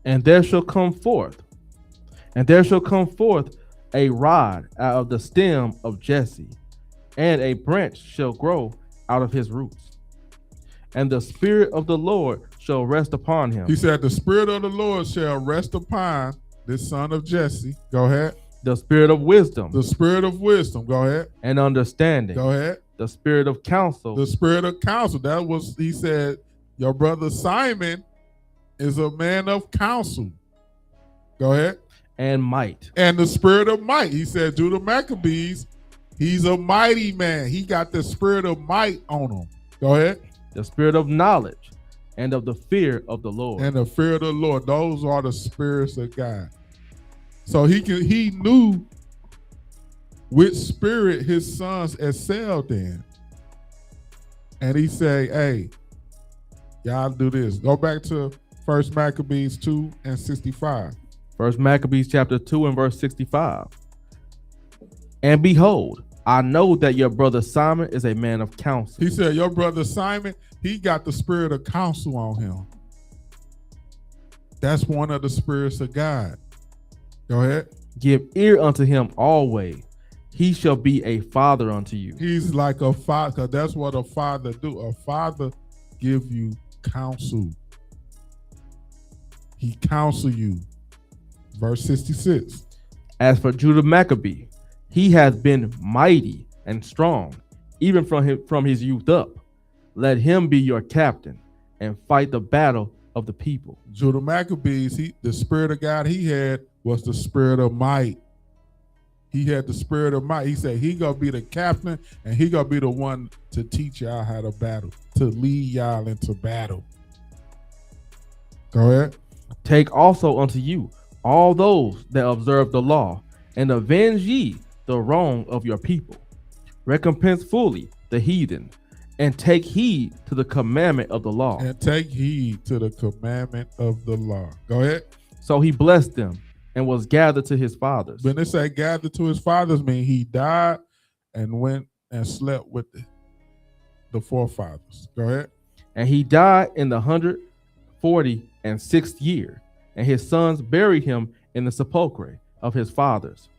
And there shall come forth a rod out of the stem of Jesse, and a branch shall grow out of his roots. And the spirit of the Lord shall rest upon him. He said, the spirit of the Lord shall rest upon this son of Jesse. Go ahead. The spirit of wisdom. The spirit of wisdom. Go ahead. And understanding. Go ahead. The spirit of counsel. The spirit of counsel. That was, he said, your brother Simon is a man of counsel. Go ahead. And might. And the spirit of might. He said, Judah Maccabees, he's a mighty man. He got the spirit of might on him. Go ahead. The spirit of knowledge and of the fear of the Lord. And the fear of the Lord. Those are the spirits of God. So he knew which spirit his sons excelled in. And he said, hey, y'all do this. Go back to 1 Maccabees 2 and 65. 1 Maccabees chapter 2 and verse 65. And behold, I know that your brother Simon is a man of counsel. He said, your brother Simon, he got the spirit of counsel on him. That's one of the spirits of God. Go ahead. Give ear unto him always. He shall be a father unto you. He's like a father, because that's what a father do. A father give you counsel. He counsel you. Verse 66. As for Judah Maccabee, he has been mighty and strong, even from his youth up. Let him be your captain and fight the battle of the people. Judah Maccabees, the spirit of God he had was the spirit of might. He had the spirit of might. He said he gonna be the captain and he gonna be the one to teach y'all how to battle, to lead y'all into battle. Go ahead. Take also unto you all those that observe the law, and avenge ye the wrong of your people. Recompense fully the heathen, and take heed to the commandment of the law. And take heed to the commandment of the law. Go ahead. So he blessed them and was gathered to his fathers. When they say gathered to his fathers, mean he died and went and slept with the forefathers. Go ahead. And he died in the 146th year, and his sons buried him in the sepulchre of his fathers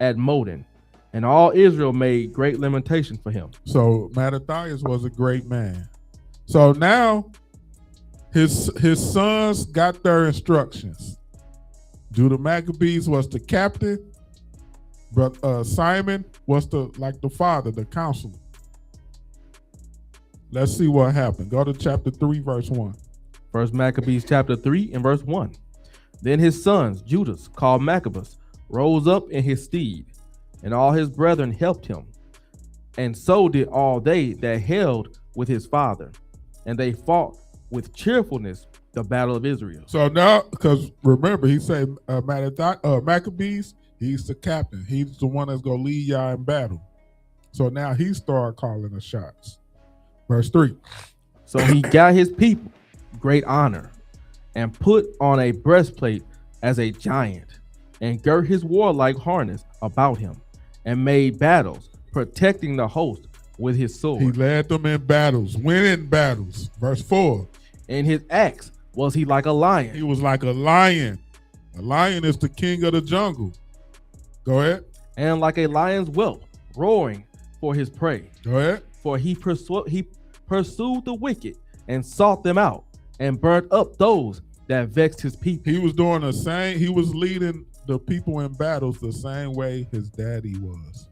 at Modin, and all Israel made great lamentation for him. So Mattathias was a great man. So now his sons got their instructions. Judah Maccabees was the captain, but Simon was the father, the counselor. Let's see what happened. Go to chapter 3, verse 1. 1 Maccabees chapter 3 and verse 1. Then his sons, Judas, called Maccabeus, rose up in his stead, and all his brethren helped him. And so did all they that held with his father. And they fought with cheerfulness the battle of Israel. So now, because remember, he said Maccabees, he's the captain. He's the one that's going to lead y'all in battle. So now he started calling the shots. Verse 3. So he got his people great honor and put on a breastplate as a giant and girt his warlike harness about him and made battles, protecting the host with his sword. He led them in battles, winning battles. Verse 4. In his acts was he like a lion. He was like a lion. A lion is the king of the jungle. Go ahead. And like a lion's whelp, roaring for his prey. Go ahead. For he pursued the wicked and sought them out and burnt up those that vexed his people. He was doing the same. He was leading the people in battles the same way his daddy was.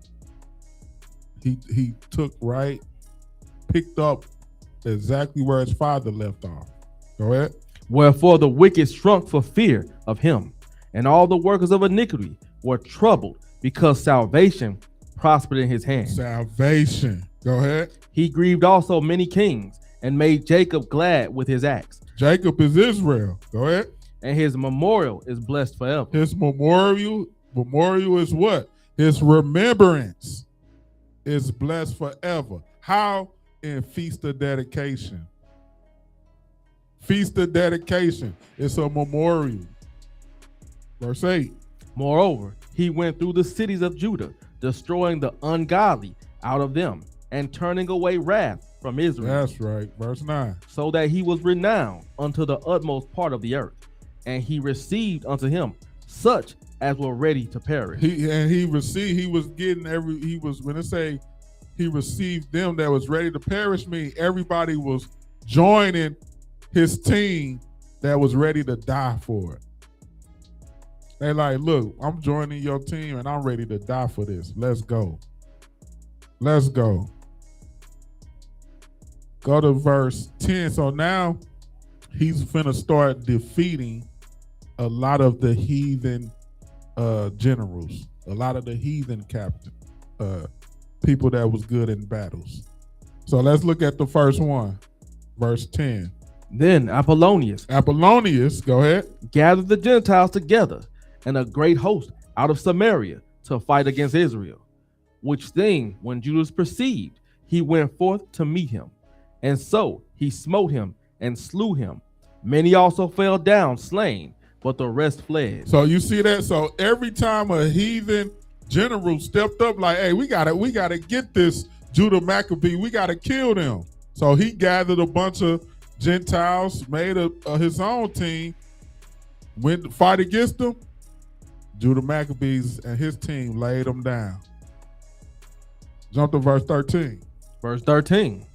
He picked up exactly where his father left off. Go ahead. Wherefore the wicked shrunk for fear of him, and all the workers of iniquity were troubled, because salvation prospered in his hand. Salvation. Go ahead. He grieved also many kings, and made Jacob glad with his acts. Jacob is Israel. Go ahead. And his memorial is blessed forever. His memorial is what? His remembrance is blessed forever. How? In Feast of Dedication. Feast of Dedication. It's a memorial. Verse 8. Moreover, he went through the cities of Judah, destroying the ungodly out of them, and turning away wrath from Israel. That's right. Verse 9. So that he was renowned unto the utmost part of the earth, and he received unto him such as were ready to perish. He received them that was ready to perish, mean everybody was joining his team that was ready to die for it. They like, look, I'm joining your team and I'm ready to die for this. Let's go. Let's go. Go to verse 10. So now he's finna start defeating a lot of the heathen generals, a lot of the heathen captain, people that was good in battles. So let's look at the first one, verse 10. Then Apollonius, go ahead, gathered the Gentiles together and a great host out of Samaria to fight against Israel. Which thing, when Judas perceived, he went forth to meet him. And so he smote him and slew him. Many also fell down slain, but the rest fled. So you see that? So every time a heathen general stepped up, like, hey, we gotta get this Judah Maccabee, we gotta kill them. So he gathered a bunch of Gentiles, made his own team, went to fight against them. Judah Maccabees and his team laid them down. Jump to verse 13. Verse 13.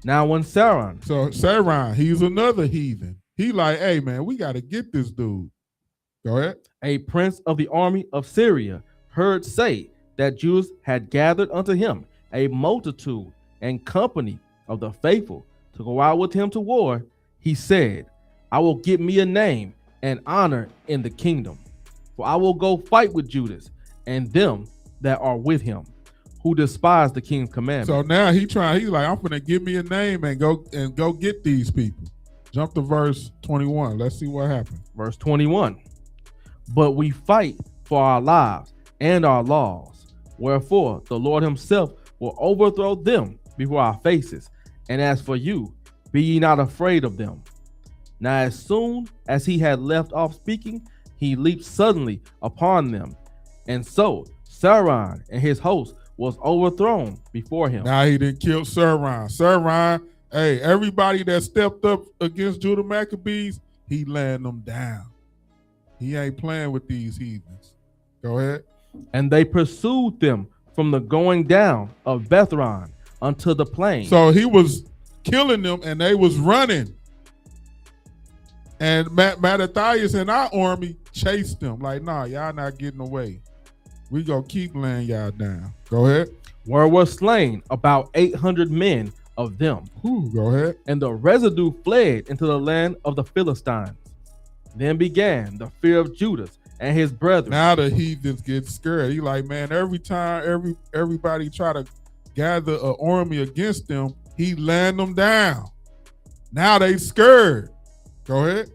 Now when Saron, So Saron, he's another heathen. He like, hey man, we got to get this dude. Go ahead. a prince of the army of Syria, heard say that Jews had gathered unto him a multitude and company of the faithful to go out with him to war, he said, I will get me a name and honor in the kingdom, for I will go fight with Judas and them that are with him, who despise the king's commandment. So now he's like, I'm gonna give me a name and go get these people. Jump to verse 21. Let's see what happened. Verse 21. But we fight for our lives and our laws, wherefore the Lord himself will overthrow them before our faces. And as for you, be ye not afraid of them. Now as soon as he had left off speaking, he leaped suddenly upon them. And so Saron and his host was overthrown before him. Now he didn't kill Saron. Saron, hey, everybody that stepped up against Judah Maccabees, he laying them down. He ain't playing with these heathens. Go ahead. And they pursued them from the going down of Bethron unto the plain. So he was killing them and they was running. And Mattathias and our army chased them. Like, nah, y'all not getting away. We gonna keep laying y'all down. Go ahead. Where were slain about 800 men of them. Go ahead. And the residue fled into the land of the Philistines. Then began the fear of Judas and his brethren. Now the heathens get scared. He like, man, every time everybody try to gather an army against them, he land them down. Now they scared. Go ahead.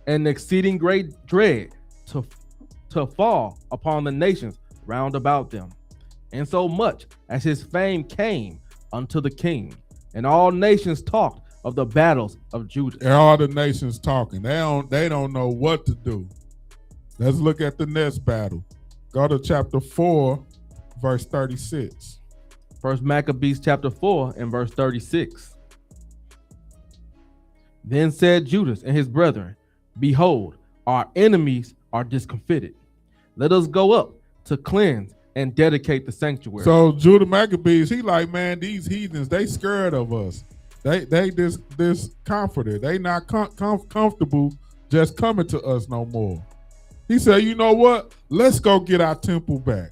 And exceeding great dread to fall upon the nations round about them. And so much as his fame came unto the king, and all nations talked of the battles of Judah. And all the nations talking. They don't know what to do. Let's look at the next battle. Go to chapter 4, verse 36. First Maccabees chapter 4 and verse 36. Then said Judas and his brethren, behold, our enemies are discomfited. Let us go up to cleanse and dedicate the sanctuary. So Judah Maccabees, he like, man, these heathens, they scared of us. They discomforted. They not comfortable just coming to us no more. He said, you know what? Let's go get our temple back.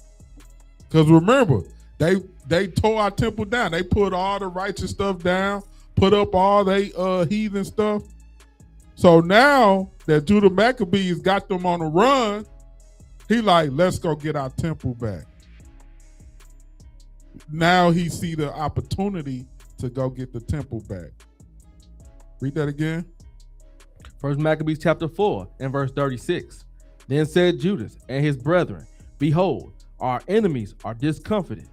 Because remember, they tore our temple down. They put all the righteous stuff down, put up all they heathen stuff. So now that Judah Maccabees got them on the run, he like, let's go get our temple back. Now he see the opportunity to go get the temple back. Read that again. First Maccabees chapter 4 and verse 36. Then said Judas and his brethren, behold, our enemies are discomfited.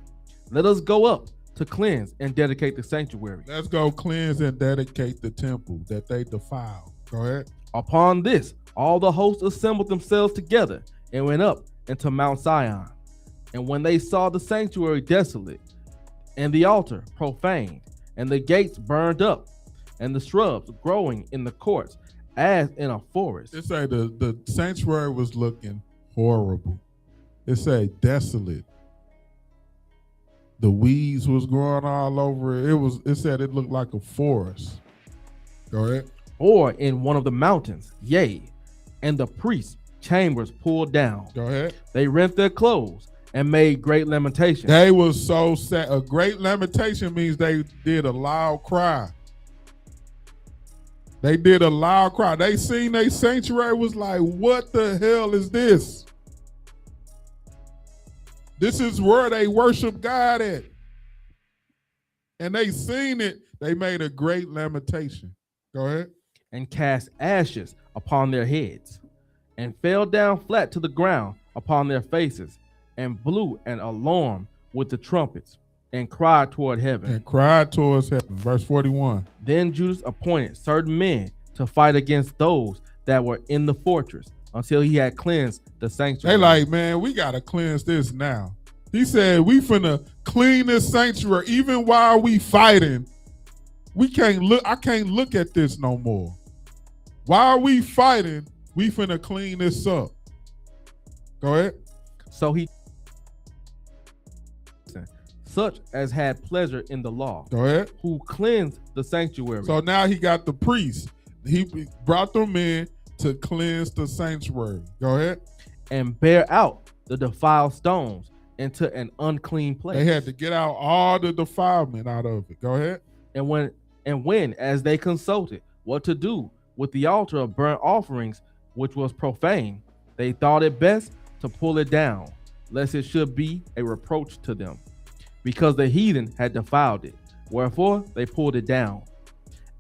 Let us go up to cleanse and dedicate the sanctuary. Let's go cleanse and dedicate the temple that they defiled. Go ahead. Upon this, all the hosts assembled themselves together and went up into Mount Sion. And when they saw the sanctuary desolate, and the altar profaned, and the gates burned up, and the shrubs growing in the courts, as in a forest. It say the sanctuary was looking horrible. It say desolate. The weeds was growing all over it. It said it looked like a forest. Go ahead. Or in one of the mountains, yea, and the priests' chambers pulled down. Go ahead. They rent their clothes and made great lamentation. They was so sad. A great lamentation means they did a loud cry. They did a loud cry. They seen their sanctuary, was like, what the hell is this? This is where they worship God at. And they seen it. They made a great lamentation. Go ahead. And cast ashes upon their heads, and fell down flat to the ground upon their faces, and blew an alarm with the trumpets, and cried toward heaven. And cried towards heaven. Verse 41. Then Judas appointed certain men to fight against those that were in the fortress until he had cleansed the sanctuary. They like, man, we got to cleanse this now. He said, we finna clean this sanctuary. Even while we fighting, we can't look. I can't look at this no more. While we fighting, we finna clean this up. Go ahead. So he, such as had pleasure in the law, Go ahead. who cleansed the sanctuary. So now he got the priests. He brought them in to cleanse the sanctuary. Go ahead. And bear out the defiled stones into an unclean place. They had to get out all the defilement out of it. Go ahead. And when as they consulted what to do with the altar of burnt offerings, which was profane, they thought it best to pull it down, lest it should be a reproach to them, because the heathen had defiled it. Wherefore they pulled it down,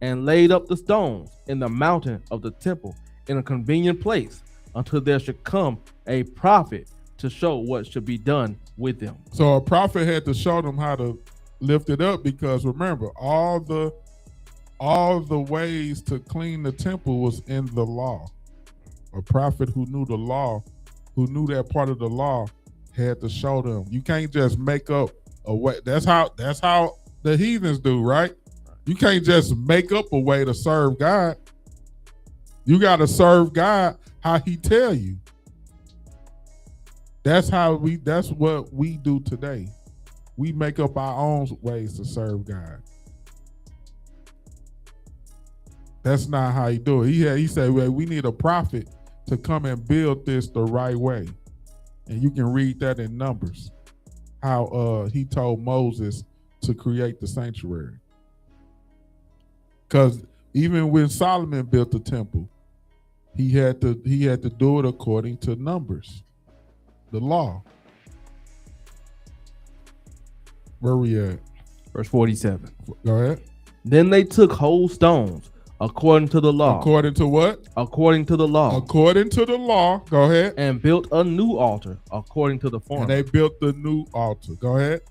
and laid up the stones in the mountain of the temple in a convenient place, until there should come a prophet to show what should be done with them. So a prophet had to show them how to lift it up, because remember, all the ways to clean the temple was in the law. A prophet who knew the law, who knew that part of the law, had to show them. You can't just make up a way. That's how the heathens do, right? You can't just make up a way to serve God. You got to serve God how he tell you. That's what we do today. We make up our own ways to serve God. That's not how he do it. He said, well, we need a prophet to come and build this the right way. And you can read that in Numbers, how he told Moses to create the sanctuary. Because even when Solomon built the temple, he had to do it according to Numbers, the law. Where we at? Verse 47. Go ahead. Then they took whole stones according to the law. According to what? According to the law. According to the law. Go ahead. And built a new altar according to the former. And they built the new altar. Go ahead.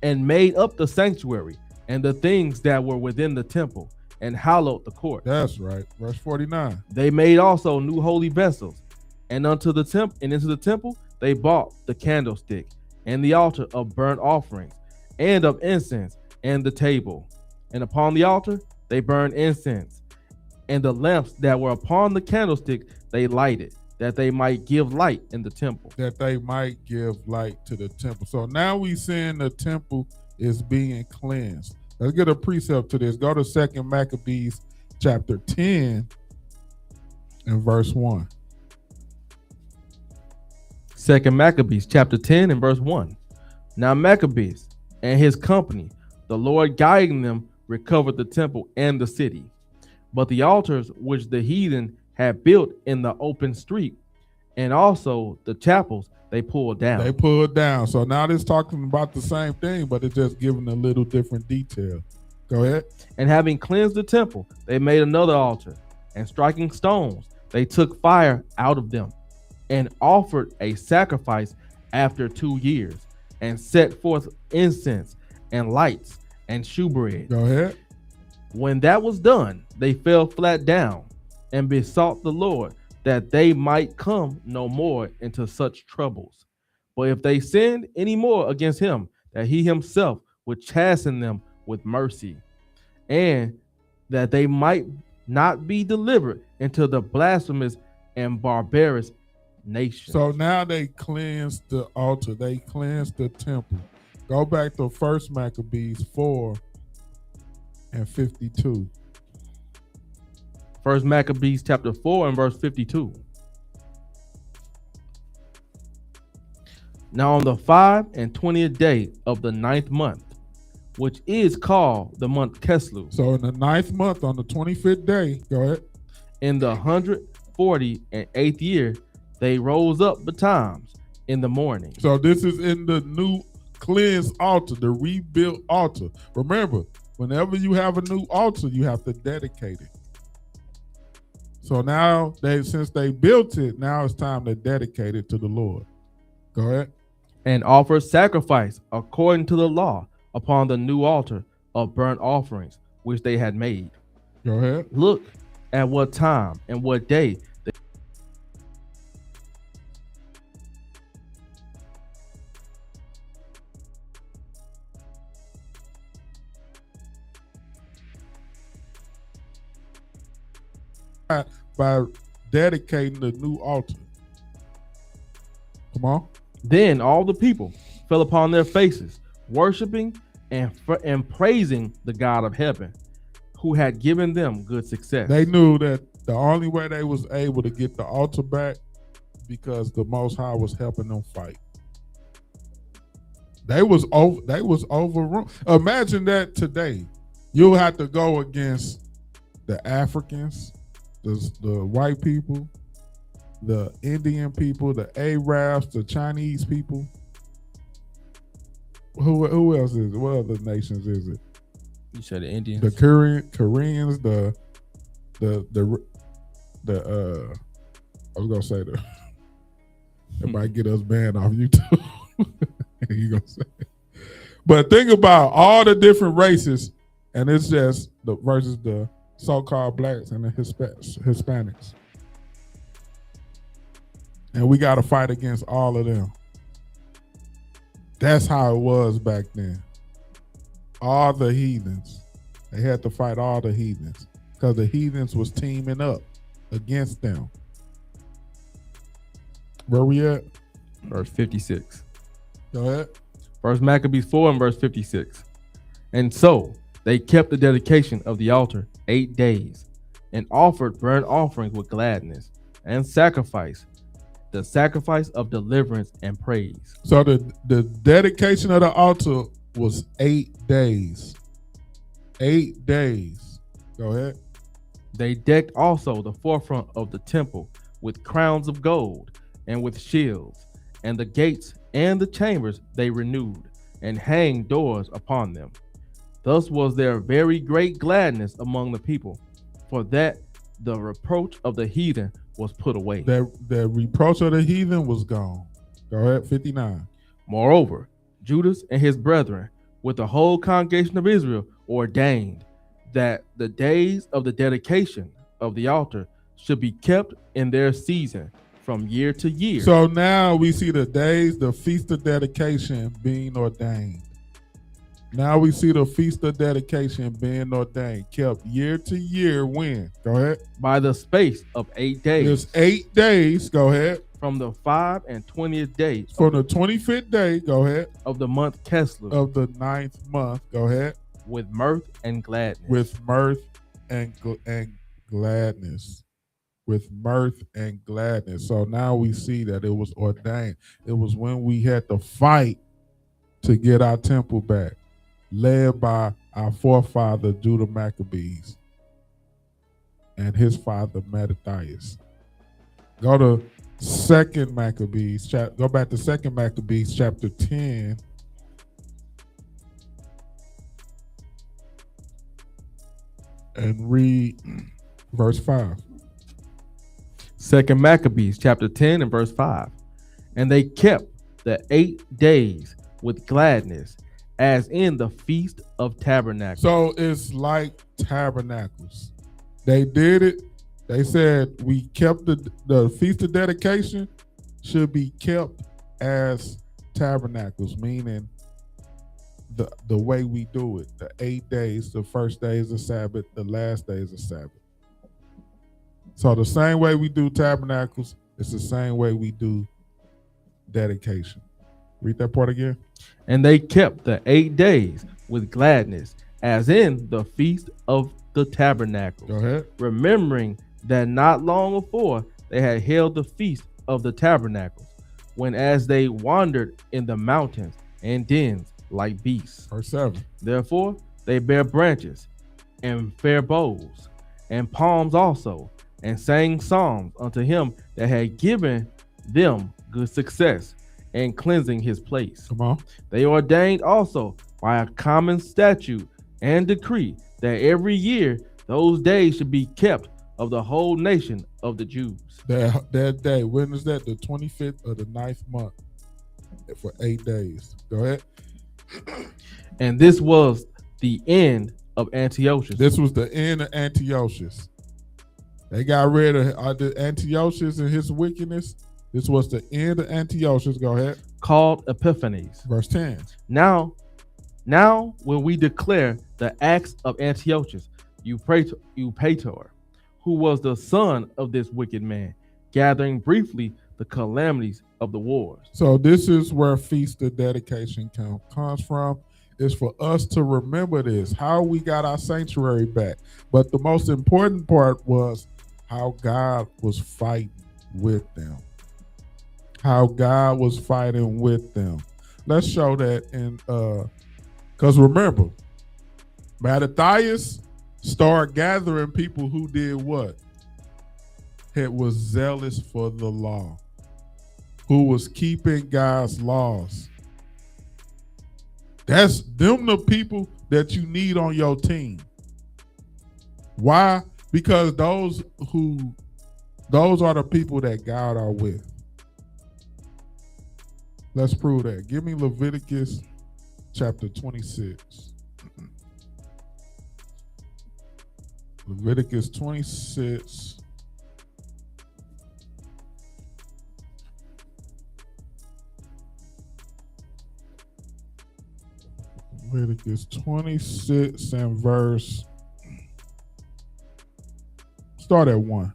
And made up the sanctuary and the things that were within the temple, and hallowed the court. That's right. Verse 49. They made also new holy vessels, and into the temple they brought the candlestick and the altar of burnt offerings and of incense and the table. And upon the altar they burned incense, and the lamps that were upon the candlestick they lighted, that they might give light in the temple. That they might give light to the temple. So now we seeing the temple is being cleansed. Let's get a precept to this. Go to 2 Maccabees chapter 10 and verse 1. 2 Maccabees chapter 10 and verse 1. Now Maccabees and his company, the Lord guiding them, recovered the temple and the city. But the altars which the heathen had built in the open street, and also the chapels, they pulled down. They pulled down. So now this talking about the same thing, but it's just giving a little different detail. Go ahead. And having cleansed the temple, they made another altar, and striking stones, they took fire out of them, and offered a sacrifice after 2 years, and set forth incense and lights and shewbread. Go ahead. When that was done, they fell flat down and besought the Lord that they might come no more into such troubles. But if they sinned any more against him, that he himself would chasten them with mercy, and that they might not be delivered into the blasphemous and barbarous nation. So now they cleansed the altar. They cleansed the temple. Go back to 1 Maccabees 4 and 52. 1 Maccabees chapter 4 and verse 52. Now on the 25th day of the 9th month, which is called the month Keslu. So in the 9th month, on the 25th day, go ahead. In the 148th year, they rose up betimes in the morning. So this is in the new cleansed altar, the rebuilt altar. Remember, whenever you have a new altar, you have to dedicate it. So now, since they built it, now it's time to dedicate it to the Lord. Go ahead. And offer sacrifice according to the law upon the new altar of burnt offerings, which they had made. Go ahead. Look at what time and what day they by dedicating the new altar. Come on. Then all the people fell upon their faces, worshiping and praising the God of heaven, who had given them good success. They knew that the only way they was able to get the altar back because the Most High was helping them fight. They was overrun. Imagine that today. You'll have to go against the Africans, the white people, the Indian people, the Arabs, the Chinese people. Who else is it? What other nations is it? You said the Indians. The Koreans, the I was gonna say that might get us banned off YouTube. You gonna say it. But think about all the different races, and it's just versus the so-called blacks and the Hispanics. And we got to fight against all of them. That's how it was back then. All the heathens. They had to fight all the heathens because the heathens was teaming up against them. Where we at? Verse 56. Go ahead. 1 Maccabees 4 and verse 56. And so they kept the dedication of the altar 8 days, and offered burnt offerings with gladness, and sacrifice, the sacrifice of deliverance and praise. So the dedication of the altar was 8 days. 8 days. Go ahead. They decked also the forefront of the temple with crowns of gold and with shields, and the gates and the chambers they renewed, and hanged doors upon them. Thus was there very great gladness among the people, for that the reproach of the heathen was put away. That reproach of the heathen was gone. Go ahead, 59. Moreover, Judas and his brethren, with the whole congregation of Israel, ordained that the days of the dedication of the altar should be kept in their season from year to year. So now we see the days, the feast of dedication being ordained. Now we see the feast of dedication being ordained, kept year to year. When? Go ahead. By the space of 8 days. It's 8 days. Go ahead. From the 5 and 20th day. From the 25th day. Go ahead. Of the month Keslu. Of the 9th month. Go ahead. With mirth and gladness. With mirth and gladness. With mirth and gladness. So now we see that it was ordained. It was when we had to fight to get our temple back, led by our forefather Judah Maccabees and his father Mattathias. Go to Second Maccabees. Go back to Second Maccabees chapter 10. And read verse 5. Second Maccabees chapter 10 and verse 5. And they kept the 8 days with gladness, as in the Feast of Tabernacles. So it's like tabernacles. They did it. They said we kept the Feast of Dedication should be kept as tabernacles, meaning the way we do it. The 8 days, the first day is a Sabbath, the last day is a Sabbath. So the same way we do tabernacles, it's the same way we do dedication. Read that part again. And they kept the 8 days with gladness, as in the Feast of the Tabernacles. Go ahead. Remembering that not long before they had held the Feast of the Tabernacles, when as they wandered in the mountains and dens like beasts. Verse 7. Therefore they bare branches and fair boughs and palms also, and sang psalms unto him that had given them good success in cleansing his place. Come on. They ordained also by a common statute and decree that every year those days should be kept of the whole nation of the Jews. That day, when is that? The 25th of the 9th month for 8 days. Go ahead. And this was the end of Antiochus. This was the end of Antiochus. They got rid of Antiochus and his wickedness. This was the end of Antiochus. Go ahead. Called Epiphanes. Verse 10. Now when we declare the acts of Antiochus, Eupator, who was the son of this wicked man, gathering briefly the calamities of the wars. So this is where Feast of Dedication comes from. It's for us to remember this, how we got our sanctuary back. But the most important part was how God was fighting with them. How God was fighting with them. Let's show that in because remember, Mattathias started gathering people who did what? It was zealous for the law, who was keeping God's laws. That's them the people that you need on your team. Why? Because those are the people that God are with. Let's prove that. Give me Leviticus chapter 26. Leviticus 26. Leviticus 26 and verse. Start at 1.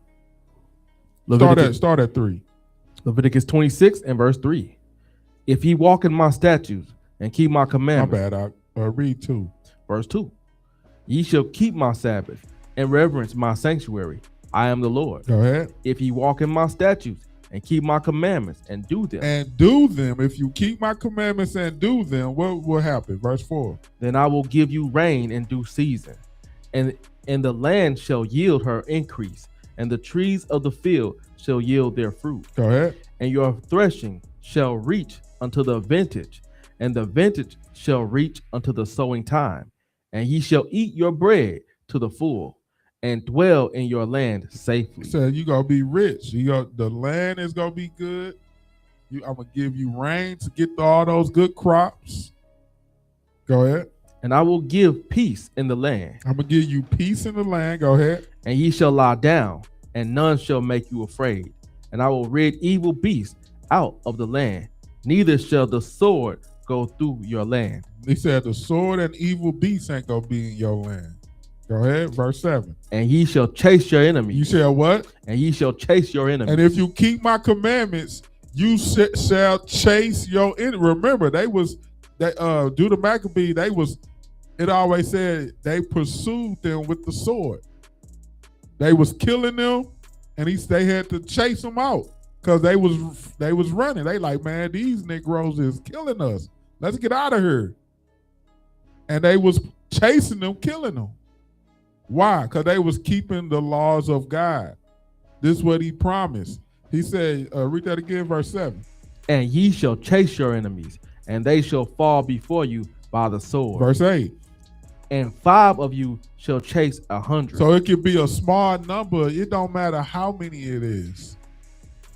Start at 3. Leviticus 26 and verse 3. If ye walk in my statutes and keep my commandments. My bad. I read 2. Verse 2. Ye shall keep my Sabbath and reverence my sanctuary. I am the Lord. Go ahead. If ye walk in my statutes and keep my commandments and do them. And do them. If you keep my commandments and do them, what will happen? Verse 4. Then I will give you rain in due season, and the land shall yield her increase, and the trees of the field shall yield their fruit. Go ahead. And your threshing shall reach unto the vintage, and the vintage shall reach unto the sowing time, and ye shall eat your bread to the full, and dwell in your land safely. He said you're gonna be rich. The land is gonna be good. I'm gonna give you rain to get all those good crops. Go ahead. And I will give peace in the land. I'm gonna give you peace in the land. Go ahead. And ye shall lie down, and none shall make you afraid. And I will rid evil beasts out of the land, neither shall the sword go through your land. He said the sword and evil beasts ain't gonna be in your land. Go ahead, verse 7. And ye shall chase your enemies. You shall what? And ye shall chase your enemies. And if you keep my commandments, you shall chase your enemies. Remember, due to Maccabee, it always said they pursued them with the sword. They was killing them, and they had to chase them out because they was running. They like, man, these Negroes is killing us. Let's get out of here. And they was chasing them, killing them. Why? Because they was keeping the laws of God. This is what he promised. He said, read that again, verse 7. And ye shall chase your enemies, and they shall fall before you by the sword. Verse 8. And 5 of you shall chase 100. So it could be a small number. It don't matter how many it is.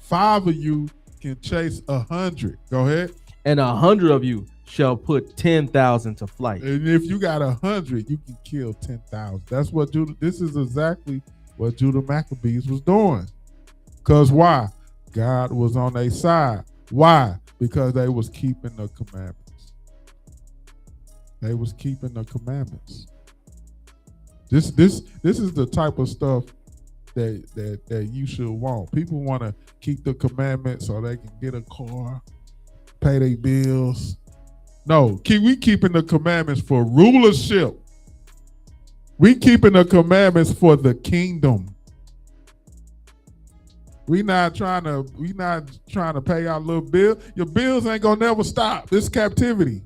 5 of you can chase 100. Go ahead. And 100 of you shall put 10,000 to flight. And if you got 100, you can kill 10,000. That's what Judah. This is exactly what Judah Maccabees was doing. Because why? God was on their side. Why? Because they was keeping the commandments. They was keeping the commandments. This is the type of stuff that you should want. People want to keep the commandments so they can get a car, pay their bills. No, we keeping the commandments for rulership. We keeping the commandments for the kingdom. We not trying to pay our little bill. Your bills ain't gonna never stop. This captivity.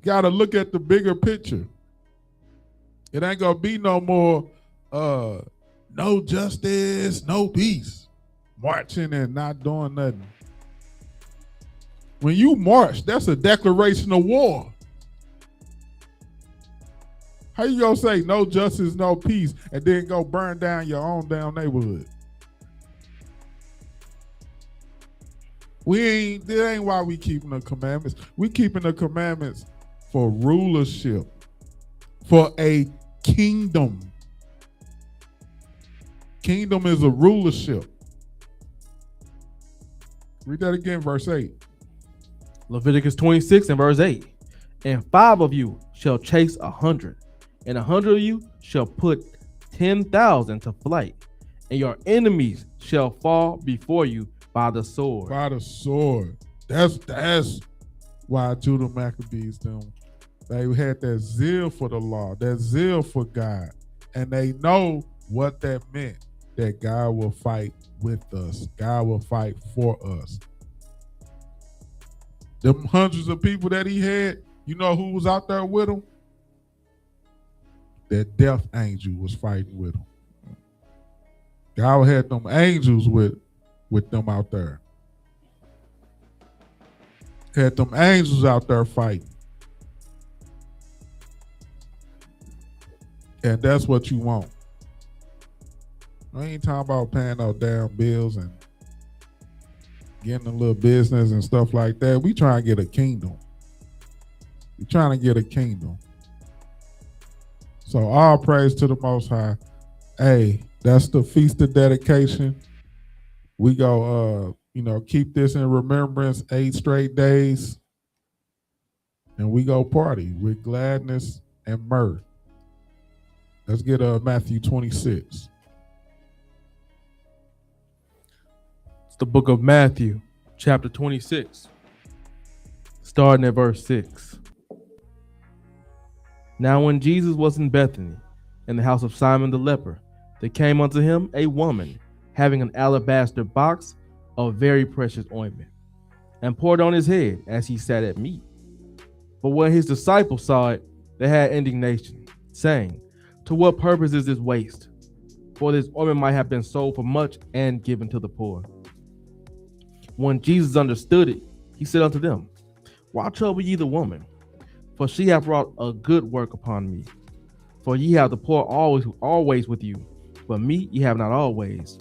Got to look at the bigger picture. It ain't gonna be no more no justice, no peace, marching and not doing nothing. When you march, that's a declaration of war. How you gonna say no justice, no peace, and then go burn down your own damn neighborhood? That ain't why we keeping the commandments. We keeping the commandments for rulership, for a kingdom. Kingdom is a rulership. Read that again, verse 8. Leviticus 26 and verse 8. And 5 of you shall chase 100, and 100 of you shall put 10,000 to flight, and your enemies shall fall before you by the sword. By the sword. That's why Judah Maccabees they had that zeal for the law, that zeal for God, and they know what that meant. That God will fight with us. God will fight for us. Them hundreds of people that he had, you know who was out there with him? That death angel was fighting with him. God had them angels with them out there. Had them angels out there fighting. And that's what you want. I ain't talking about paying no damn bills and getting a little business and stuff like that. We trying to get a kingdom. We trying to get a kingdom. So all praise to the Most High. Hey, that's the Feast of Dedication. We go, keep this in remembrance 8 straight days. And we go party with gladness and mirth. Let's get Matthew 26. The book of Matthew, chapter 26, starting at verse 6. Now when Jesus was in Bethany, in the house of Simon the leper, there came unto him a woman, having an alabaster box of very precious ointment, and poured on his head as he sat at meat. But when his disciples saw it, they had indignation, saying, To what purpose is this waste? For this ointment might have been sold for much and given to the poor. When Jesus understood it, he said unto them, Why trouble ye the woman? For she hath wrought a good work upon me. For ye have the poor always with you, but me ye have not always.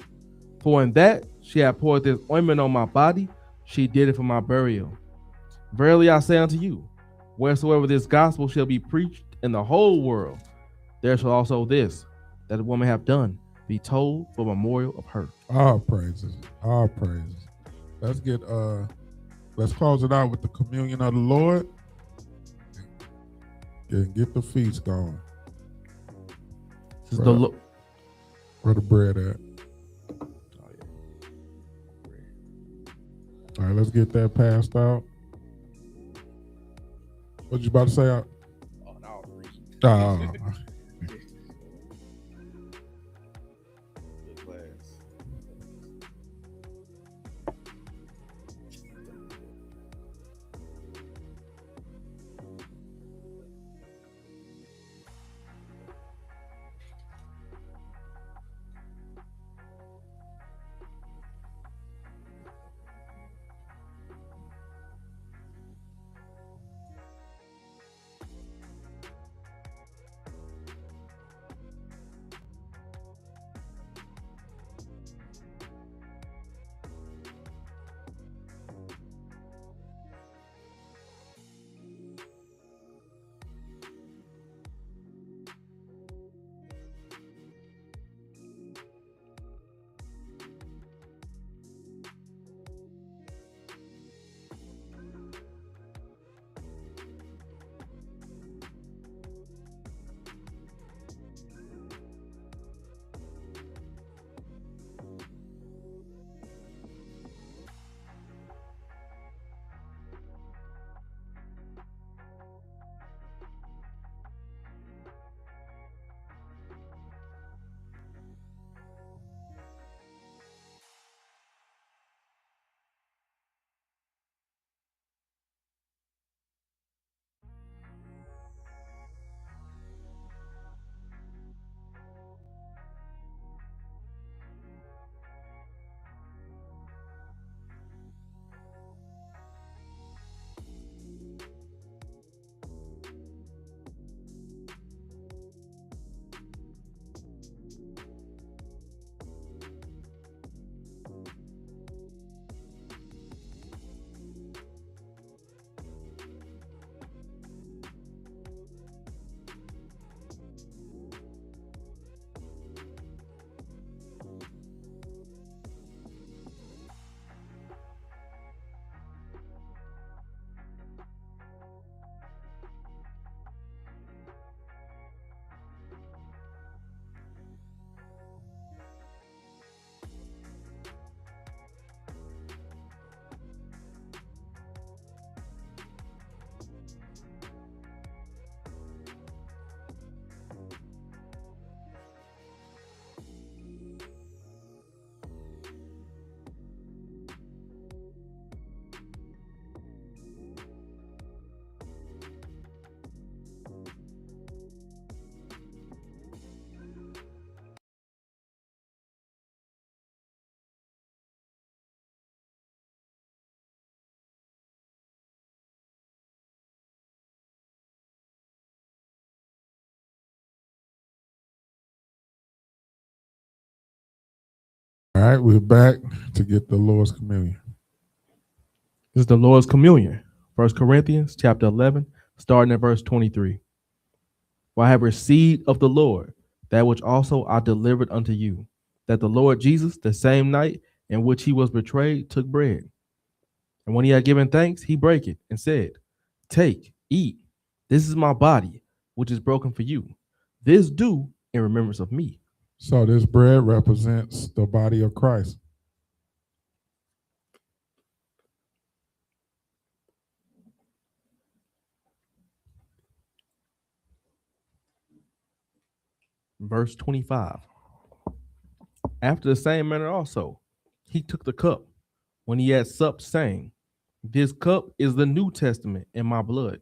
For in that she hath poured this ointment on my body, she did it for my burial. Verily I say unto you, wheresoever this gospel shall be preached in the whole world, there shall also this, that the woman have done, be told for memorial of her. All praises. All praises. Let's close it out with the communion of the Lord and get the feast going. This is the Lord. Where the bread at? All right, let's get that passed out. What you about to say? Oh, no, Good class. All right, we're back to get the Lord's communion. This is the Lord's communion. 1 Corinthians chapter 11, starting at verse 23. For I have received of the Lord that which also I delivered unto you, that the Lord Jesus, the same night in which he was betrayed, took bread. And when he had given thanks, he brake it and said, Take, eat. This is my body, which is broken for you. This do in remembrance of me. So this bread represents the body of Christ. Verse 25. After the same manner also, he took the cup when he had supped, saying, This cup is the New Testament in my blood.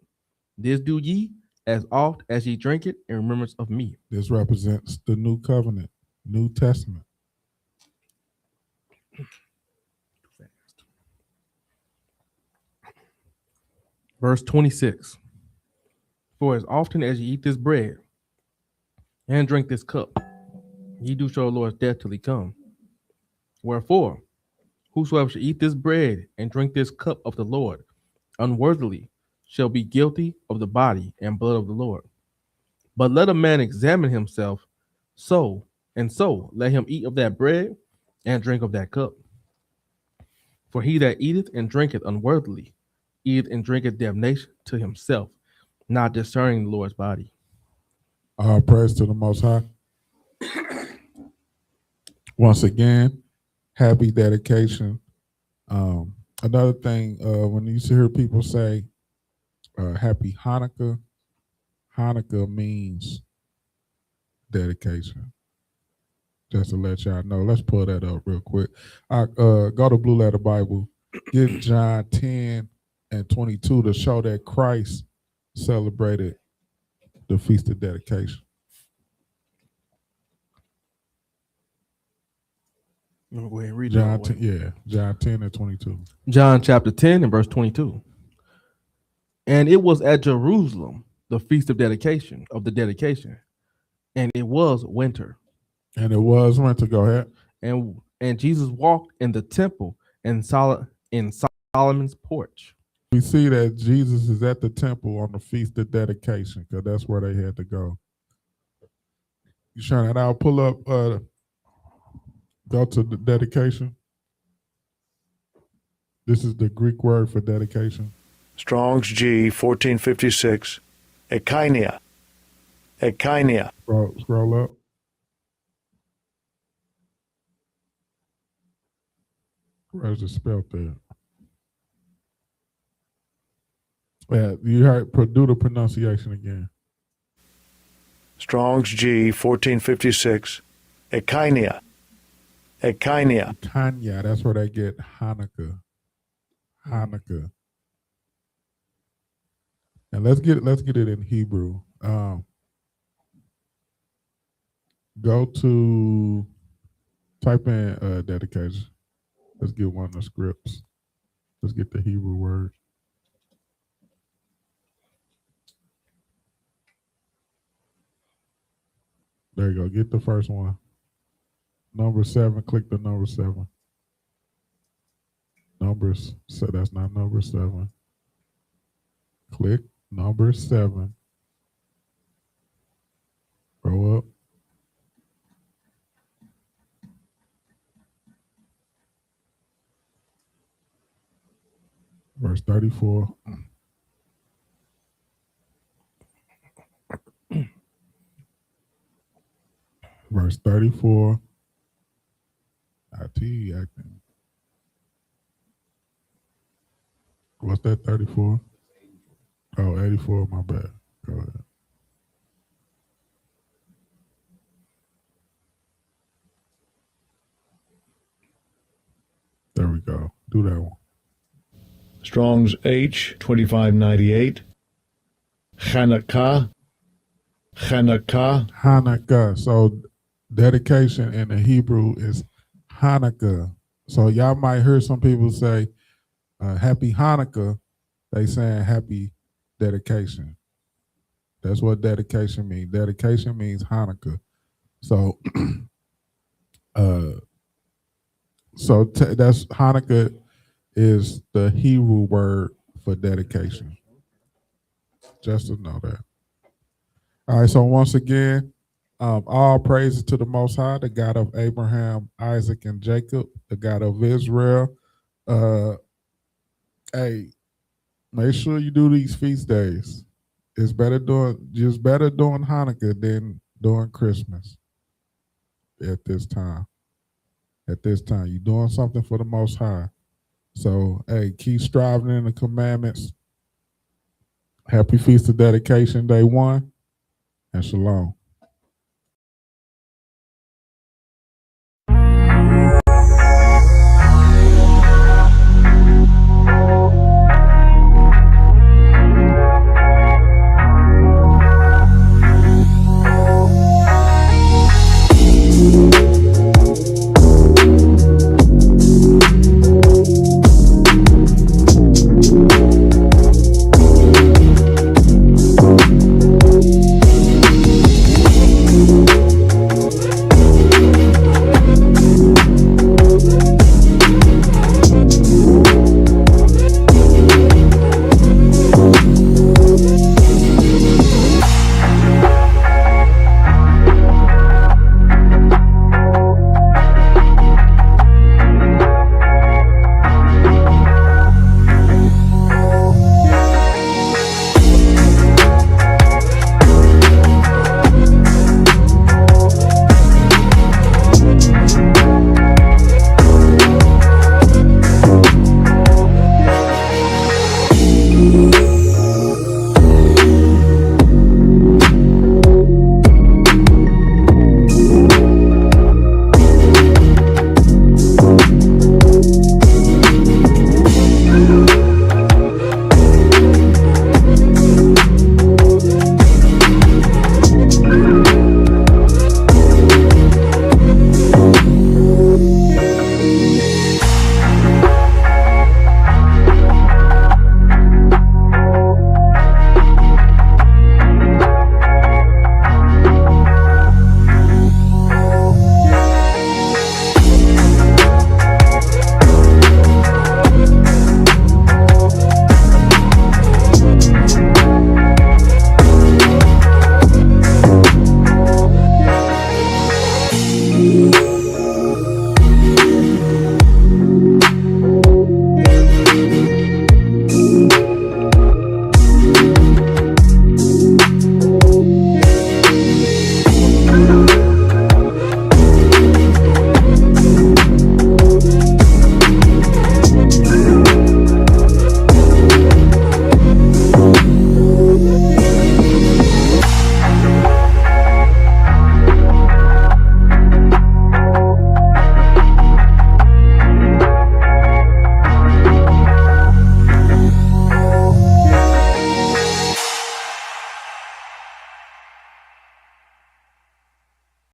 This do ye as oft as ye drink it in remembrance of me. This represents the new covenant, New Testament. Verse 26. For as often as ye eat this bread and drink this cup. Ye do show the Lord's death till he come. Wherefore, whosoever shall eat this bread and drink this cup of the Lord unworthily shall be guilty of the body and blood of the Lord. But let a man examine himself, so let him eat of that bread and drink of that cup. For he that eateth and drinketh unworthily eateth and drinketh damnation to himself, not discerning the Lord's body. All praise to the Most High. Once again, happy dedication. Another thing, when you hear people say happy Hanukkah, Hanukkah means dedication. Just to let y'all know. Let's pull that up real quick. Go to Blue Letter Bible, get John 10 and 22 to show that Christ celebrated the Feast of Dedication. I'm gonna go ahead and read John it. John 10 and 22. John chapter 10 and verse 22. And it was at Jerusalem, the feast of dedication, and it was winter. And it was winter. Go ahead. And Jesus walked in the temple in Solomon's porch. We see that Jesus is at the temple on the Feast of Dedication because that's where they had to go. You trying that out? Pull up, go to the dedication. This is the Greek word for dedication. Strong's G 1456. Ekainia. Ekainia. Scroll up. Where's it spelled there? Yeah, you heard. Do the pronunciation again. Strong's G 1456. Ekainia. Ekainia. Ekainia. That's where they get Hanukkah. Hanukkah. And let's get it in Hebrew. Go to type in dedication. Let's get one of the scripts. Let's get the Hebrew word. There you go. Get the first one. Number 7. Click the number 7. Numbers. So that's not number 7. Click number 7. Go up. Verse 34. Verse 34. IT acting. What's that, 34? Oh, 84, my bad. Go ahead. There we go. Do that one. Strong's H 2598. Chanukah. Chanukah. Hanukkah. So dedication in the Hebrew is Hanukkah. So y'all might hear some people say happy Hanukkah. They saying happy dedication. That's what dedication means. Dedication means Hanukkah. So that's Hanukkah is the Hebrew word for dedication. Just to know that. All right, so once again, all praises to the Most High, the God of Abraham, Isaac, and Jacob, the God of Israel. Hey, make sure you do these feast days. It's better doing Hanukkah than doing Christmas at this time. At this time, you're doing something for the Most High. So, hey, keep striving in the commandments. Happy Feast of Dedication, Day 1, and Shalom.